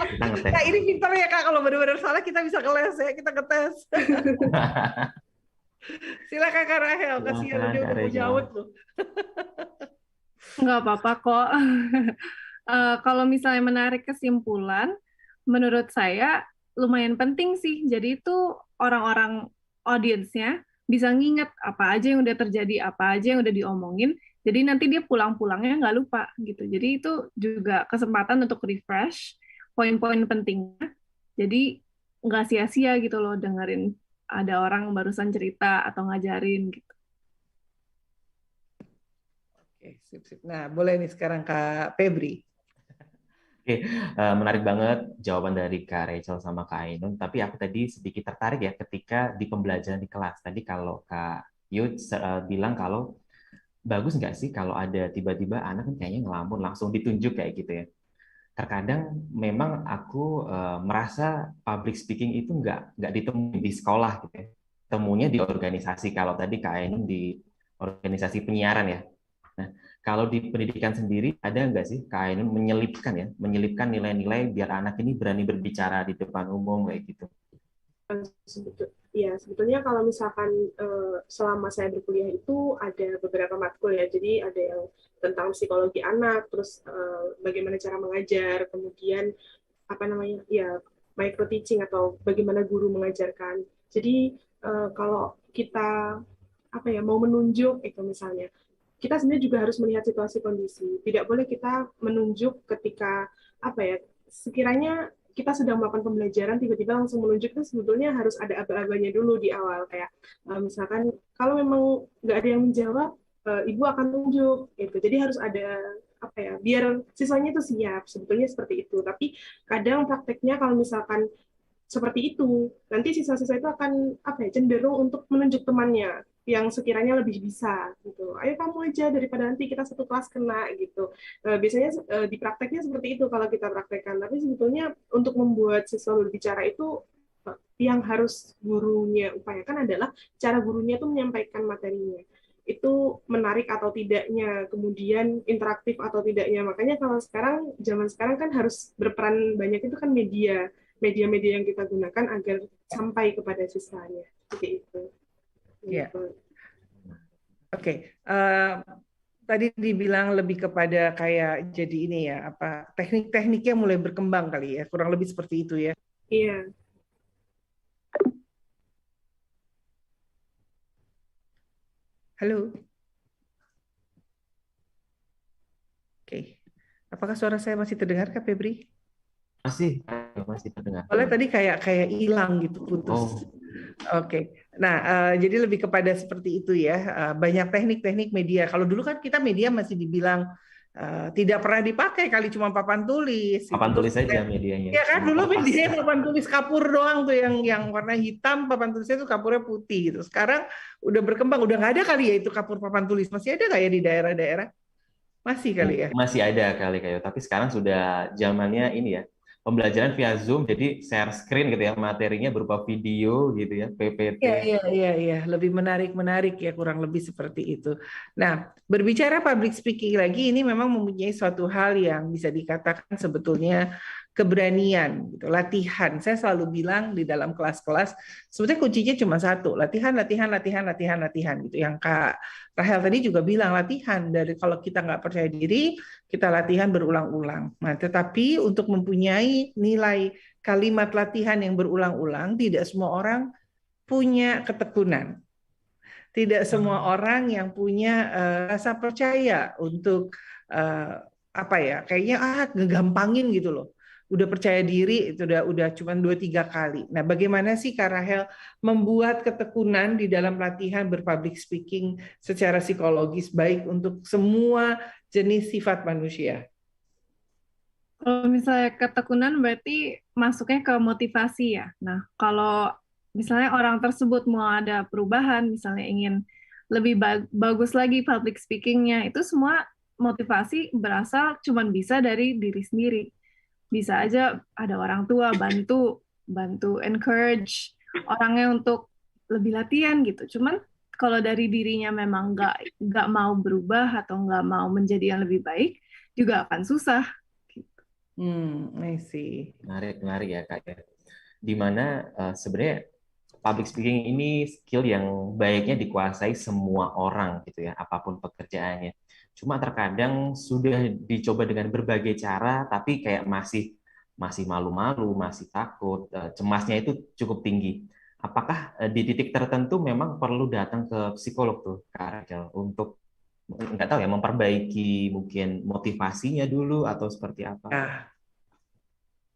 Kita ngetes. Nah, ini pintar ya Kak, kalau benar-benar salah kita bisa keles ya, kita ngetes. Silakan Kak Rahel, kasihan dia udah mau jawab tuh. Nggak apa-apa kok. Kalau misalnya menarik kesimpulan, menurut saya lumayan penting sih. Jadi itu orang-orang audiensnya bisa nginget apa aja yang udah terjadi, apa aja yang udah diomongin. Jadi nanti dia pulang-pulangnya nggak lupa gitu. Jadi itu juga kesempatan untuk refresh poin-poin pentingnya. Jadi nggak sia-sia gitu loh dengerin ada orang barusan cerita atau ngajarin gitu. Oke, sip. Nah, boleh nih sekarang Kak Febri. Oke, menarik banget jawaban dari Kak Rachel sama Kak Ainun. Tapi aku tadi sedikit tertarik ya ketika di pembelajaran di kelas. Tadi kalau Kak Yu bilang kalau bagus nggak sih kalau ada tiba-tiba anak kan kayaknya ngelamun langsung ditunjuk kayak gitu ya. Terkadang memang aku merasa public speaking itu nggak ditemuin di sekolah gitu ya. Temunya di organisasi. Kalau tadi Kak Ainun di organisasi penyiaran ya. Nah, kalau di pendidikan sendiri ada nggak sih Kak Ainun menyelipkan nilai-nilai biar anak ini berani berbicara di depan umum kayak gitu? Sebetulnya kalau misalkan selama saya berkuliah itu ada beberapa matkul ya, jadi ada yang tentang psikologi anak, terus bagaimana cara mengajar, kemudian micro teaching atau bagaimana guru mengajarkan. Jadi kalau kita mau menunjuk itu misalnya, kita sebenarnya juga harus melihat situasi kondisi. Tidak boleh kita menunjuk ketika sekiranya kita sedang melakukan pembelajaran tiba-tiba langsung menunjuk, itu sebetulnya harus ada aba-abanya dulu di awal, kayak misalkan kalau memang nggak ada yang menjawab, ibu akan tunjuk gitu. Jadi harus ada biar siswanya itu siap, sebetulnya seperti itu. Tapi kadang prakteknya kalau misalkan seperti itu, nanti siswa-siswa itu akan cenderung untuk menunjuk temannya yang sekiranya lebih bisa gitu. Ayo kamu aja daripada nanti kita satu kelas kena gitu. Biasanya di prakteknya seperti itu kalau kita praktekkan. Tapi sebetulnya untuk membuat siswa berbicara itu yang harus gurunya upayakan adalah cara gurunya itu menyampaikan materinya. Itu menarik atau tidaknya, kemudian interaktif atau tidaknya. Makanya kalau zaman sekarang kan harus berperan banyak itu kan media yang kita gunakan agar sampai kepada siswanya. Seperti itu. Ya. Oke. Tadi dibilang lebih kepada kayak jadi ini ya, teknik-tekniknya mulai berkembang kali ya, kurang lebih seperti itu ya. Iya. Halo. Oke. Apakah suara saya masih terdengar Kak Febri? Masih terdengar. Soalnya tadi kayak hilang gitu, putus. Oke. Nah, jadi lebih kepada seperti itu ya. Banyak teknik-teknik media. Kalau dulu kan kita media masih dibilang tidak pernah dipakai, kali cuma papan tulis. Papan tulis saja medianya. Ya kan dulu media papan tulis kapur doang tuh yang warna hitam, papan tulisnya tuh kapurnya putih gitu. Sekarang udah berkembang, udah nggak ada kali ya itu kapur papan tulis. Masih ada nggak ya di daerah-daerah? Masih kali ya. Masih ada kali kayak. Tapi sekarang sudah zamannya ini ya. Pembelajaran via Zoom, jadi share screen gitu ya, materinya berupa video gitu ya, PPT. Iya, lebih menarik ya, kurang lebih seperti itu. Nah, berbicara public speaking lagi, ini memang mempunyai suatu hal yang bisa dikatakan sebetulnya keberanian, gitu. Latihan. Saya selalu bilang di dalam kelas-kelas, sebetulnya kuncinya cuma satu, latihan, latihan, latihan, latihan, latihan, gitu. Yang Kak Rahel tadi juga bilang latihan. Dari kalau kita nggak percaya diri, kita latihan berulang-ulang. Nah, tetapi untuk mempunyai nilai kalimat latihan yang berulang-ulang, tidak semua orang punya ketekunan. Tidak semua orang yang punya rasa percaya untuk apa ya, kayaknya ngegampangin gitu loh. Udah percaya diri itu udah cuma 2-3 kali. Nah, bagaimana sih Kak Rahel membuat ketekunan di dalam latihan berpublic speaking secara psikologis baik untuk semua jenis sifat manusia? Kalau misalnya ketekunan berarti masuknya ke motivasi ya. Nah, kalau misalnya orang tersebut mau ada perubahan, misalnya ingin lebih bagus lagi public speaking-nya, itu semua motivasi berasal cuman bisa dari diri sendiri. Bisa aja ada orang tua bantu encourage orangnya untuk lebih latihan gitu. Cuman kalau dari dirinya memang nggak mau berubah atau nggak mau menjadi yang lebih baik, juga akan susah. I see. Menarik ya Kak ya. Dimana sebenarnya public speaking ini skill yang baiknya dikuasai semua orang gitu ya, apapun pekerjaannya. Cuma terkadang sudah dicoba dengan berbagai cara, tapi kayak masih malu-malu, masih takut, cemasnya itu cukup tinggi. Apakah di titik tertentu memang perlu datang ke psikolog tuh Kak Rachel untuk nggak tahu ya memperbaiki mungkin motivasinya dulu atau seperti apa?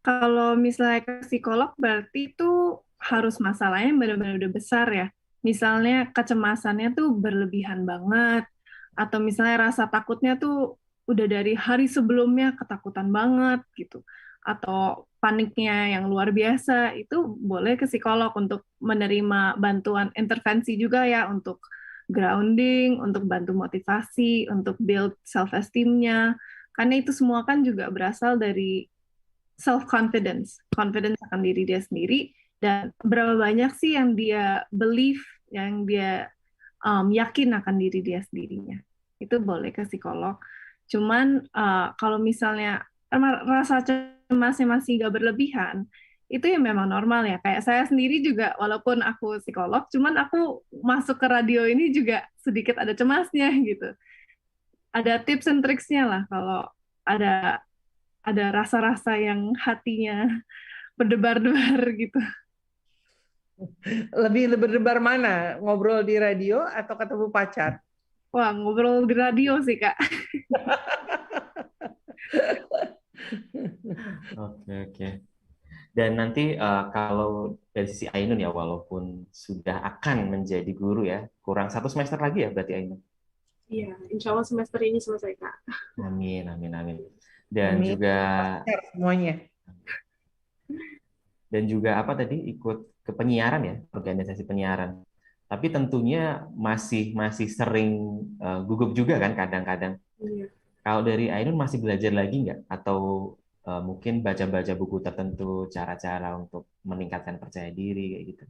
Kalau misalnya ke psikolog berarti itu harus masalahnya benar-benar udah besar ya. Misalnya kecemasannya tuh berlebihan banget, atau misalnya rasa takutnya tuh udah dari hari sebelumnya ketakutan banget gitu, atau paniknya yang luar biasa, itu boleh ke psikolog untuk menerima bantuan intervensi juga ya, untuk grounding, untuk bantu motivasi, untuk build self-esteem-nya. Karena itu semua kan juga berasal dari self-confidence, confidence akan diri dia sendiri, dan berapa banyak sih yang dia believe, yang dia yakin akan diri dia sendirinya. Itu boleh ke psikolog. Cuman kalau misalnya rasa cemasnya masih gak berlebihan, itu ya memang normal ya. Kayak saya sendiri juga, walaupun aku psikolog, cuman aku masuk ke radio ini juga sedikit ada cemasnya gitu. Ada tips and tricksnya lah kalau ada rasa-rasa yang hatinya berdebar-debar gitu. Lebih berdebar mana? Ngobrol di radio atau ketemu pacar? Wah, ngobrol di radio sih, Kak. Oke. Dan nanti kalau dari sisi Ainun ya, walaupun sudah akan menjadi guru ya, kurang 1 semester lagi ya berarti Ainun? Iya, insya Allah semester ini selesai, Kak. Amin. Dan juga semuanya. Dan juga apa tadi ikut ke penyiaran ya, organisasi penyiaran. Tapi tentunya masih sering gugup juga kan kadang-kadang. Iya. Kalau dari Ainun masih belajar lagi nggak? Atau mungkin baca-baca buku tertentu, cara-cara untuk meningkatkan percaya diri kayak gitu?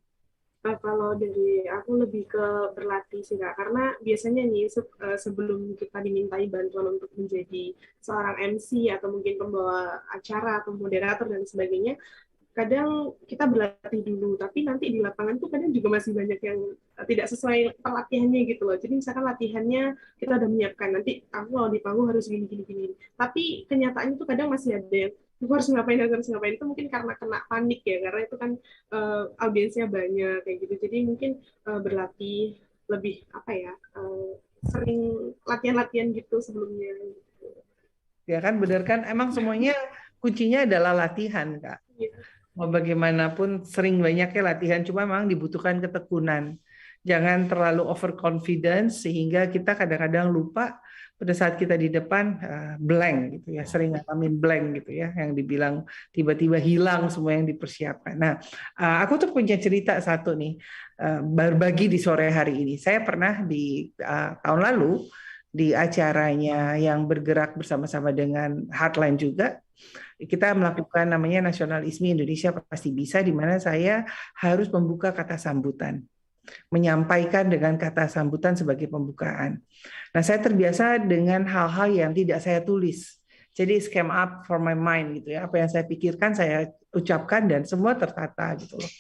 Kalau dari aku lebih ke berlatih sih Kak, karena biasanya nih sebelum kita dimintai bantuan untuk menjadi seorang MC atau mungkin pembawa acara atau moderator dan sebagainya, kadang kita berlatih dulu, tapi nanti di lapangan tuh kadang juga masih banyak yang tidak sesuai pelatihannya gitu loh. Jadi misalkan latihannya kita udah menyiapkan, nanti aku kalau di panggung harus gini. Tapi kenyataannya tuh kadang masih ada yang aku harus ngapain, itu mungkin karena kena panik ya, karena itu kan audiensnya banyak kayak gitu. Jadi mungkin berlatih lebih sering latihan gitu sebelumnya. Ya kan, benar kan? Emang semuanya kuncinya adalah latihan, Kak. Ya. Mau bagaimanapun sering banyaknya latihan, cuma memang dibutuhkan ketekunan. Jangan terlalu overconfidence sehingga kita kadang-kadang lupa pada saat kita di depan blank gitu ya, sering ngalamin blank gitu ya, yang dibilang tiba-tiba hilang semua yang dipersiapkan. Nah, aku tuh punya cerita satu nih, berbagi di sore hari ini. Saya pernah di tahun lalu di acaranya yang bergerak bersama-sama dengan Heartline juga, kita melakukan namanya Nasionalisme Indonesia Pasti Bisa, di mana saya harus membuka kata sambutan, menyampaikan dengan kata sambutan sebagai pembukaan. Nah, saya terbiasa dengan hal-hal yang tidak saya tulis. Jadi scheme up for my mind gitu ya. Apa yang saya pikirkan saya ucapkan dan semua tertata gitu loh.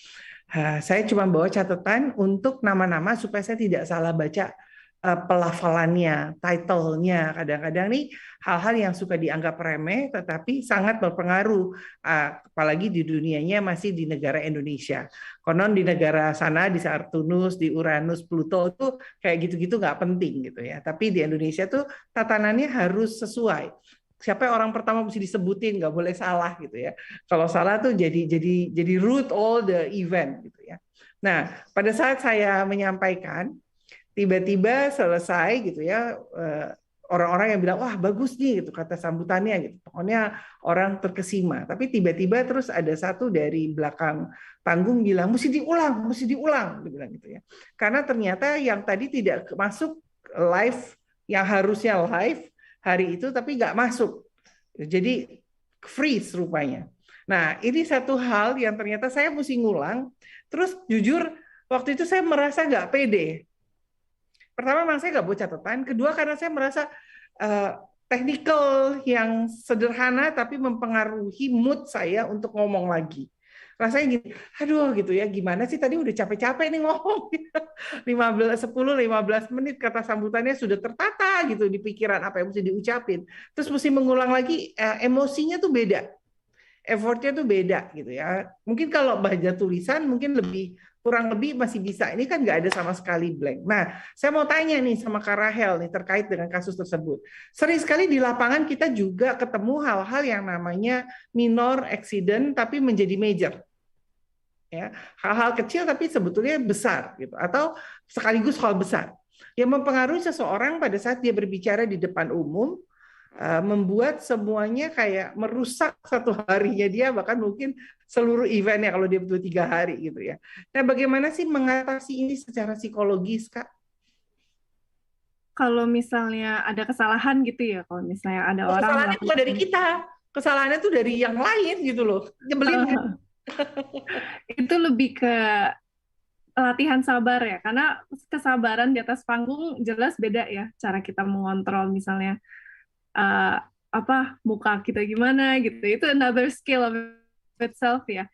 Saya cuma bawa catatan untuk nama-nama supaya saya tidak salah baca pelafalannya, title-nya. Kadang-kadang nih hal-hal yang suka dianggap remeh tetapi sangat berpengaruh, apalagi di dunianya masih di negara Indonesia. Konon di negara sana, di Saturnus, di Uranus, Pluto itu kayak gitu-gitu nggak penting gitu ya. Tapi di Indonesia tuh tatanannya harus sesuai. Siapa orang pertama mesti disebutin, nggak boleh salah gitu ya. Kalau salah tuh jadi root all the event gitu ya. Nah, pada saat saya menyampaikan, tiba-tiba selesai gitu ya, orang-orang yang bilang wah bagus nih gitu kata sambutannya gitu. Pokoknya orang terkesima. Tapi tiba-tiba terus ada satu dari belakang panggung bilang mesti diulang, dia bilang gitu ya. Karena ternyata yang tadi tidak masuk live yang harusnya live hari itu tapi nggak masuk. Jadi freeze rupanya. Nah, ini satu hal yang ternyata saya mesti ngulang. Terus jujur waktu itu saya merasa nggak pede. Pertama memang saya nggak buat catatan. Kedua karena saya merasa technical yang sederhana tapi mempengaruhi mood saya untuk ngomong lagi. Rasanya gini, aduh gitu ya, gimana sih tadi udah capek-capek nih ngomong. 10-15 menit kata sambutannya sudah tertata gitu di pikiran apa yang mesti diucapin. Terus mesti mengulang lagi, emosinya tuh beda. Effortnya tuh beda gitu ya. Mungkin kalau baca tulisan mungkin kurang lebih masih bisa. Ini kan nggak ada sama sekali blank. Nah, saya mau tanya nih sama Kak Rahel nih terkait dengan kasus tersebut. Sering sekali di lapangan kita juga ketemu hal-hal yang namanya minor accident tapi menjadi major. Ya, hal-hal kecil tapi sebetulnya besar gitu, atau sekaligus hal besar yang mempengaruhi seseorang pada saat dia berbicara di depan umum, membuat semuanya kayak merusak satu harinya dia, bahkan mungkin seluruh eventnya kalau dia betul 3 hari gitu ya. Nah, bagaimana sih mengatasi ini secara psikologis, Kak? Kalau misalnya ada kesalahan gitu ya, kalau misalnya ada orang kesalahannya bukan dari kita, kesalahannya tuh dari yang lain gitu loh, nyebelin kan? Itu lebih ke latihan sabar ya, karena kesabaran di atas panggung jelas beda ya, cara kita mengontrol misalnya muka kita gimana gitu, itu another skill of itself ya.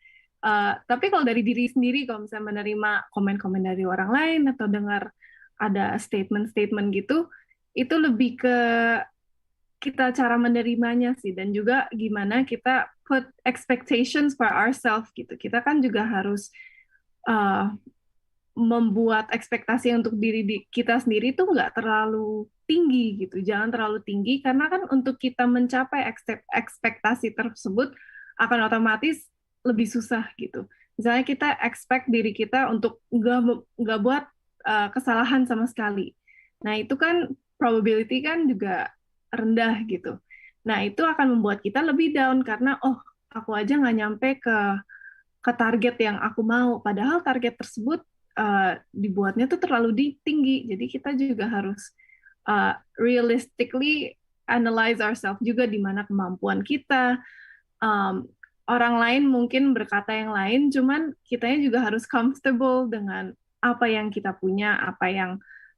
Tapi kalau dari diri sendiri, kalau misalnya menerima komen-komen dari orang lain atau dengar ada statement-statement gitu, itu lebih ke kita cara menerimanya sih, dan juga gimana kita put expectations for ourselves gitu. Kita kan juga harus membuat ekspektasi untuk diri kita sendiri tuh nggak terlalu tinggi gitu. Jangan terlalu tinggi, karena kan untuk kita mencapai ekspektasi tersebut akan otomatis lebih susah gitu. Misalnya kita expect diri kita untuk nggak buat kesalahan sama sekali. Nah, itu kan probability kan juga rendah gitu. Nah, itu akan membuat kita lebih down karena aku aja nggak nyampe ke target yang aku mau. Padahal target tersebut dibuatnya tuh terlalu tinggi. Jadi kita juga harus realistically analyze ourselves juga, di mana kemampuan kita. Orang lain mungkin berkata yang lain, cuman kitanya juga harus comfortable dengan apa yang kita punya, apa yang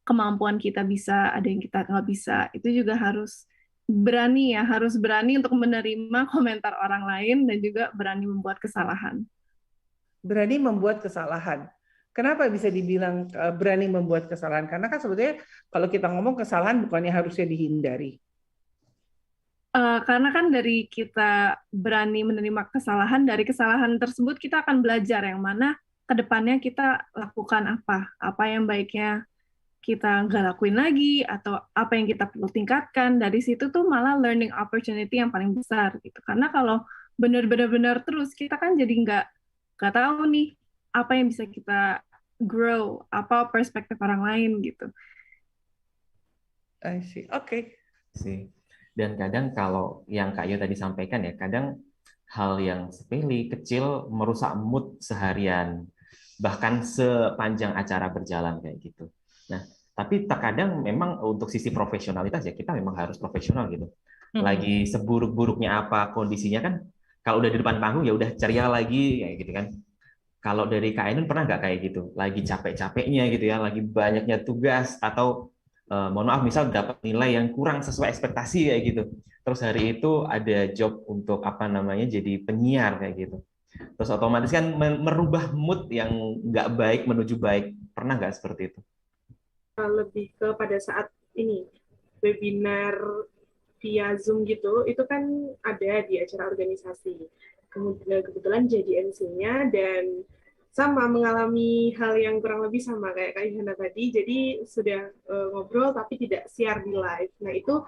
kemampuan kita bisa, ada yang kita nggak bisa. Itu juga harus berani ya, harus berani untuk menerima komentar orang lain dan juga berani membuat kesalahan. Berani membuat kesalahan. Kenapa bisa dibilang berani membuat kesalahan? Karena kan sebetulnya kalau kita ngomong kesalahan bukannya harusnya dihindari. Karena kan dari kita berani menerima kesalahan, dari kesalahan tersebut kita akan belajar yang mana ke depannya kita lakukan apa yang baiknya kita nggak lakuin lagi, atau apa yang kita perlu tingkatkan. Dari situ tuh malah learning opportunity yang paling besar gitu. Karena kalau benar-benar terus, kita kan jadi nggak tahu nih apa yang bisa kita grow, apa perspektif orang lain gitu. I see. Oke. Sih. Dan kadang kalau yang Kak Yo tadi sampaikan ya, kadang hal yang sepele, kecil merusak mood seharian, bahkan sepanjang acara berjalan kayak gitu. Nah, tapi terkadang memang untuk sisi profesionalitas ya, kita memang harus profesional gitu. Lagi seburuk-buruknya apa kondisinya kan, kalau udah di depan panggung ya udah ceria lagi kayak gitu kan. Kalau dari Kak Ainun pernah nggak kayak gitu? Lagi capek-capeknya gitu ya, lagi banyaknya tugas, atau mohon maaf misal dapat nilai yang kurang sesuai ekspektasi kayak gitu. Terus hari itu ada job untuk apa namanya jadi penyiar kayak gitu. Terus otomatis kan merubah mood yang nggak baik menuju baik. Pernah nggak seperti itu? Lebih ke pada saat ini webinar via Zoom gitu, itu kan ada di acara organisasi. Kebetulan jadi MC-nya dan sama mengalami hal yang kurang lebih sama kayak Kak Ihana tadi. Jadi sudah ngobrol tapi tidak siar di live. Nah itu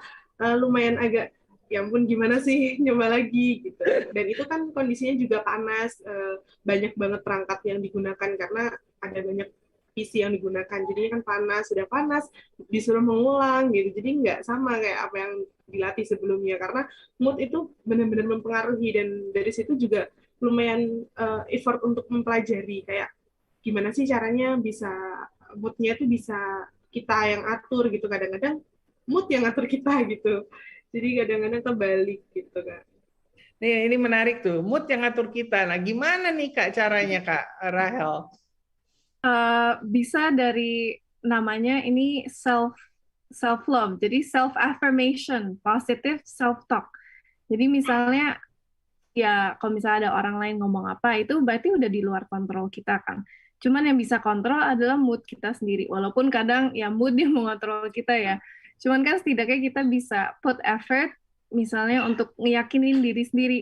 lumayan agak ya ampun gimana sih nyoba lagi gitu. Dan itu kan kondisinya juga panas, banyak banget perangkat yang digunakan karena ada banyak PC yang digunakan. Jadi kan panas, sudah panas, disuruh mengulang gitu. Jadi nggak sama kayak apa yang dilatih sebelumnya karena mood itu benar-benar mempengaruhi dan dari situ juga lumayan effort untuk mempelajari kayak gimana sih caranya bisa moodnya itu bisa kita yang atur gitu kadang-kadang mood yang atur kita gitu jadi kadang-kadang kebalik gitu kan. Nih, ini menarik tuh, mood yang ngatur kita. Nah, gimana nih Kak caranya Kak Rahel? Bisa dari namanya ini self love, jadi self affirmation, positive self talk. Jadi misalnya ya kalau misalnya ada orang lain ngomong apa itu berarti udah di luar kontrol kita kan. Cuman yang bisa kontrol adalah mood kita sendiri. Walaupun kadang ya mood yang mengontrol kita ya. Cuman kan setidaknya kita bisa put effort misalnya untuk ngeyakinin diri sendiri.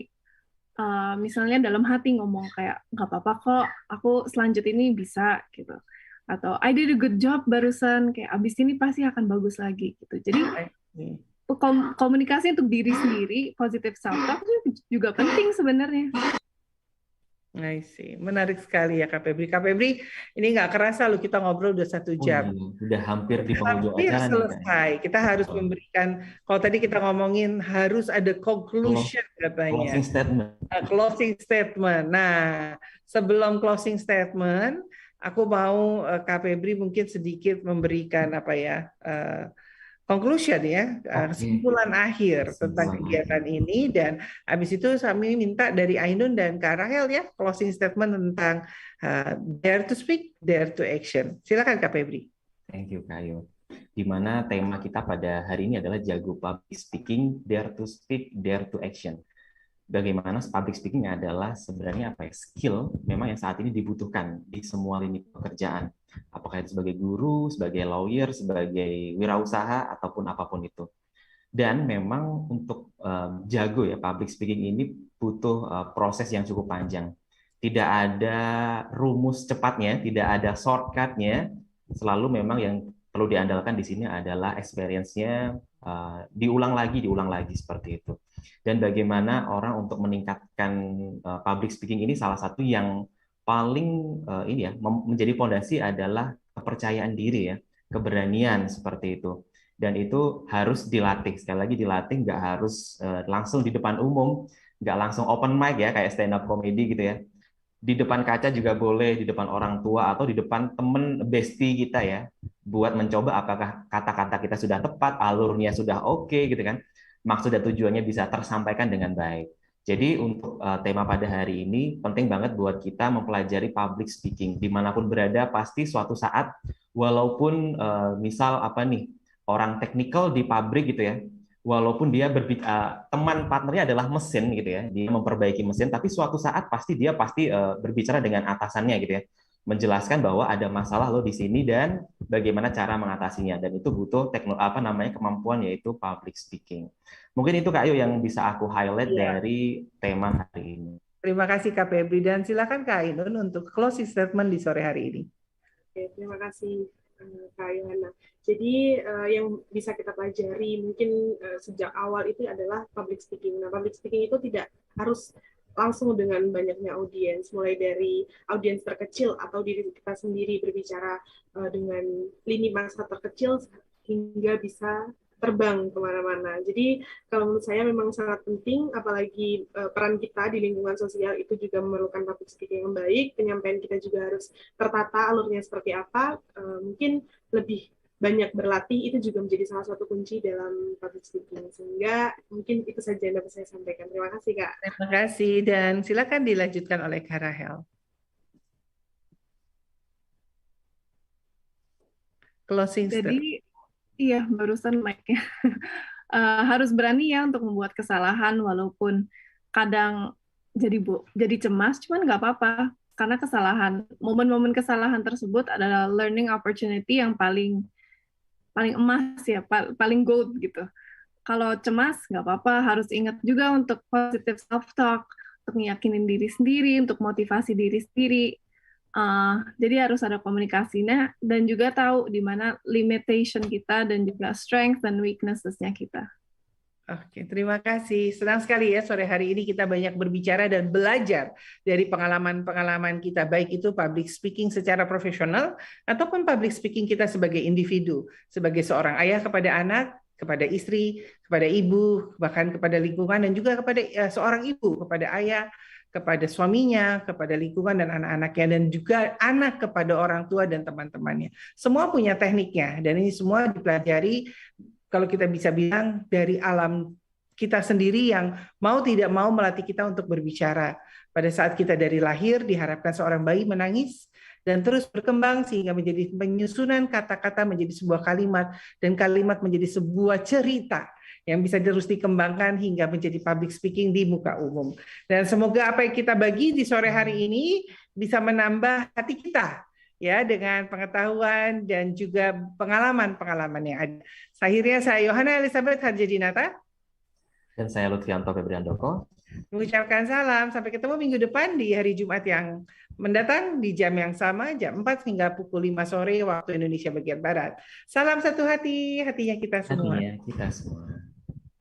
Misalnya dalam hati ngomong kayak nggak apa-apa kok, aku selanjutnya ini bisa gitu. Atau I did a good job barusan, kayak abis ini pasti akan bagus lagi gitu. Jadi komunikasi untuk diri sendiri, positive self-talk juga penting sebenarnya. I see. Menarik sekali ya Kak Febri. Kak Febri, ini nggak kerasa loh kita ngobrol udah 1 jam. Iya, udah hampir di penghujung Hampir acara nih, Kak. selesai. Kita harus memberikan, kalau tadi kita ngomongin harus ada conclusion katanya. Closing statement. Closing statement. Nah, sebelum closing statement, aku mau Kak Febri mungkin sedikit memberikan apa ya, conclusion ya, kesimpulan akhir tentang kegiatan ini dan habis itu kami minta dari Ainun dan Kak Rahel ya closing statement tentang dare to speak, dare to action. Silakan Kak Febri. Thank you Kak Ayu. Di mana tema kita pada hari ini adalah jago public speaking, dare to speak, dare to action. Bagaimana public speaking adalah sebenarnya apa ya, skill memang yang saat ini dibutuhkan di semua lini pekerjaan. Apakah itu sebagai guru, sebagai lawyer, sebagai wirausaha, ataupun apapun itu. Dan memang untuk jago ya public speaking ini butuh proses yang cukup panjang. Tidak ada rumus cepatnya, tidak ada shortcutnya. Selalu memang yang perlu diandalkan di sini adalah experience-nya diulang lagi seperti itu. Dan bagaimana orang untuk meningkatkan public speaking ini salah satu yang paling ini ya menjadi fondasi adalah kepercayaan diri ya, keberanian seperti itu. Dan itu harus dilatih, sekali lagi dilatih, nggak harus langsung di depan umum, nggak langsung open mic ya kayak stand up comedy gitu ya. Di depan kaca juga boleh, di depan orang tua atau di depan temen bestie kita ya, buat mencoba apakah kata-kata kita sudah tepat, alurnya sudah oke gitu kan, maksud dan tujuannya bisa tersampaikan dengan baik. Jadi untuk tema pada hari ini penting banget buat kita mempelajari public speaking dimanapun berada. Pasti suatu saat walaupun misal apa nih orang teknikal di pabrik gitu ya, walaupun dia teman partnernya adalah mesin gitu ya, dia memperbaiki mesin, tapi suatu saat pasti dia berbicara dengan atasannya gitu ya, menjelaskan bahwa ada masalah lo di sini dan bagaimana cara mengatasinya, dan itu butuh kemampuan yaitu public speaking. Mungkin itu Kak Ayu yang bisa aku highlight dari tema hari ini. Terima kasih Kak Febri dan silakan Kak Ainun untuk closing statement di sore hari ini. Oke, terima kasih Kak Yohana. Jadi yang bisa kita pelajari mungkin sejak awal itu adalah public speaking. Nah, public speaking itu tidak harus langsung dengan banyaknya audiens, mulai dari audiens terkecil atau diri kita sendiri berbicara dengan lini masa terkecil hingga bisa terbang kemana-mana. Jadi kalau menurut saya memang sangat penting, apalagi peran kita di lingkungan sosial itu juga memerlukan public speaking yang baik, penyampaian kita juga harus tertata alurnya seperti apa, mungkin lebih banyak berlatih itu juga menjadi salah satu kunci dalam public speaking. Sehingga mungkin itu saja yang dapat saya sampaikan. Terima kasih Kak. Terima kasih dan silakan dilanjutkan oleh Kak Rahel. Closing statement. Jadi Iya, barusan mic-nya. Harus berani ya untuk membuat kesalahan, walaupun kadang jadi cemas, cuman nggak apa-apa. Karena momen-momen kesalahan tersebut adalah learning opportunity yang paling paling emas ya, paling gold gitu. Kalau cemas nggak apa-apa, harus ingat juga untuk positive self-talk, untuk ngeyakinin diri sendiri, untuk motivasi diri sendiri. Jadi harus ada komunikasinya dan juga tahu di mana limitation kita dan juga strength dan weaknesses-nya kita. Oke, terima kasih. Senang sekali ya sore hari ini kita banyak berbicara dan belajar dari pengalaman-pengalaman kita, baik itu public speaking secara profesional ataupun public speaking kita sebagai individu, sebagai seorang ayah kepada anak, kepada istri, kepada ibu, bahkan kepada lingkungan, dan juga kepada seorang ibu, kepada ayah, kepada suaminya, kepada lingkungan dan anak-anaknya, dan juga anak kepada orang tua dan teman-temannya. Semua punya tekniknya, dan ini semua dipelajari kalau kita bisa bilang dari alam kita sendiri yang mau tidak mau melatih kita untuk berbicara. Pada saat kita dari lahir diharapkan seorang bayi menangis dan terus berkembang sehingga menjadi penyusunan kata-kata menjadi sebuah kalimat dan kalimat menjadi sebuah cerita yang bisa terus dikembangkan hingga menjadi public speaking di muka umum. Dan semoga apa yang kita bagi di sore hari ini bisa menambah hati kita ya dengan pengetahuan dan juga pengalaman-pengalaman yang ada. Akhirnya saya Yohana Elizabeth Harjadinata dan saya Lutfianto Febriandoko mengucapkan salam. Sampai ketemu minggu depan di hari Jumat yang mendatang di jam yang sama, jam 4 hingga pukul 5 sore waktu Indonesia bagian Barat. Salam satu hati, hatinya kita semua. Hatinya kita semua.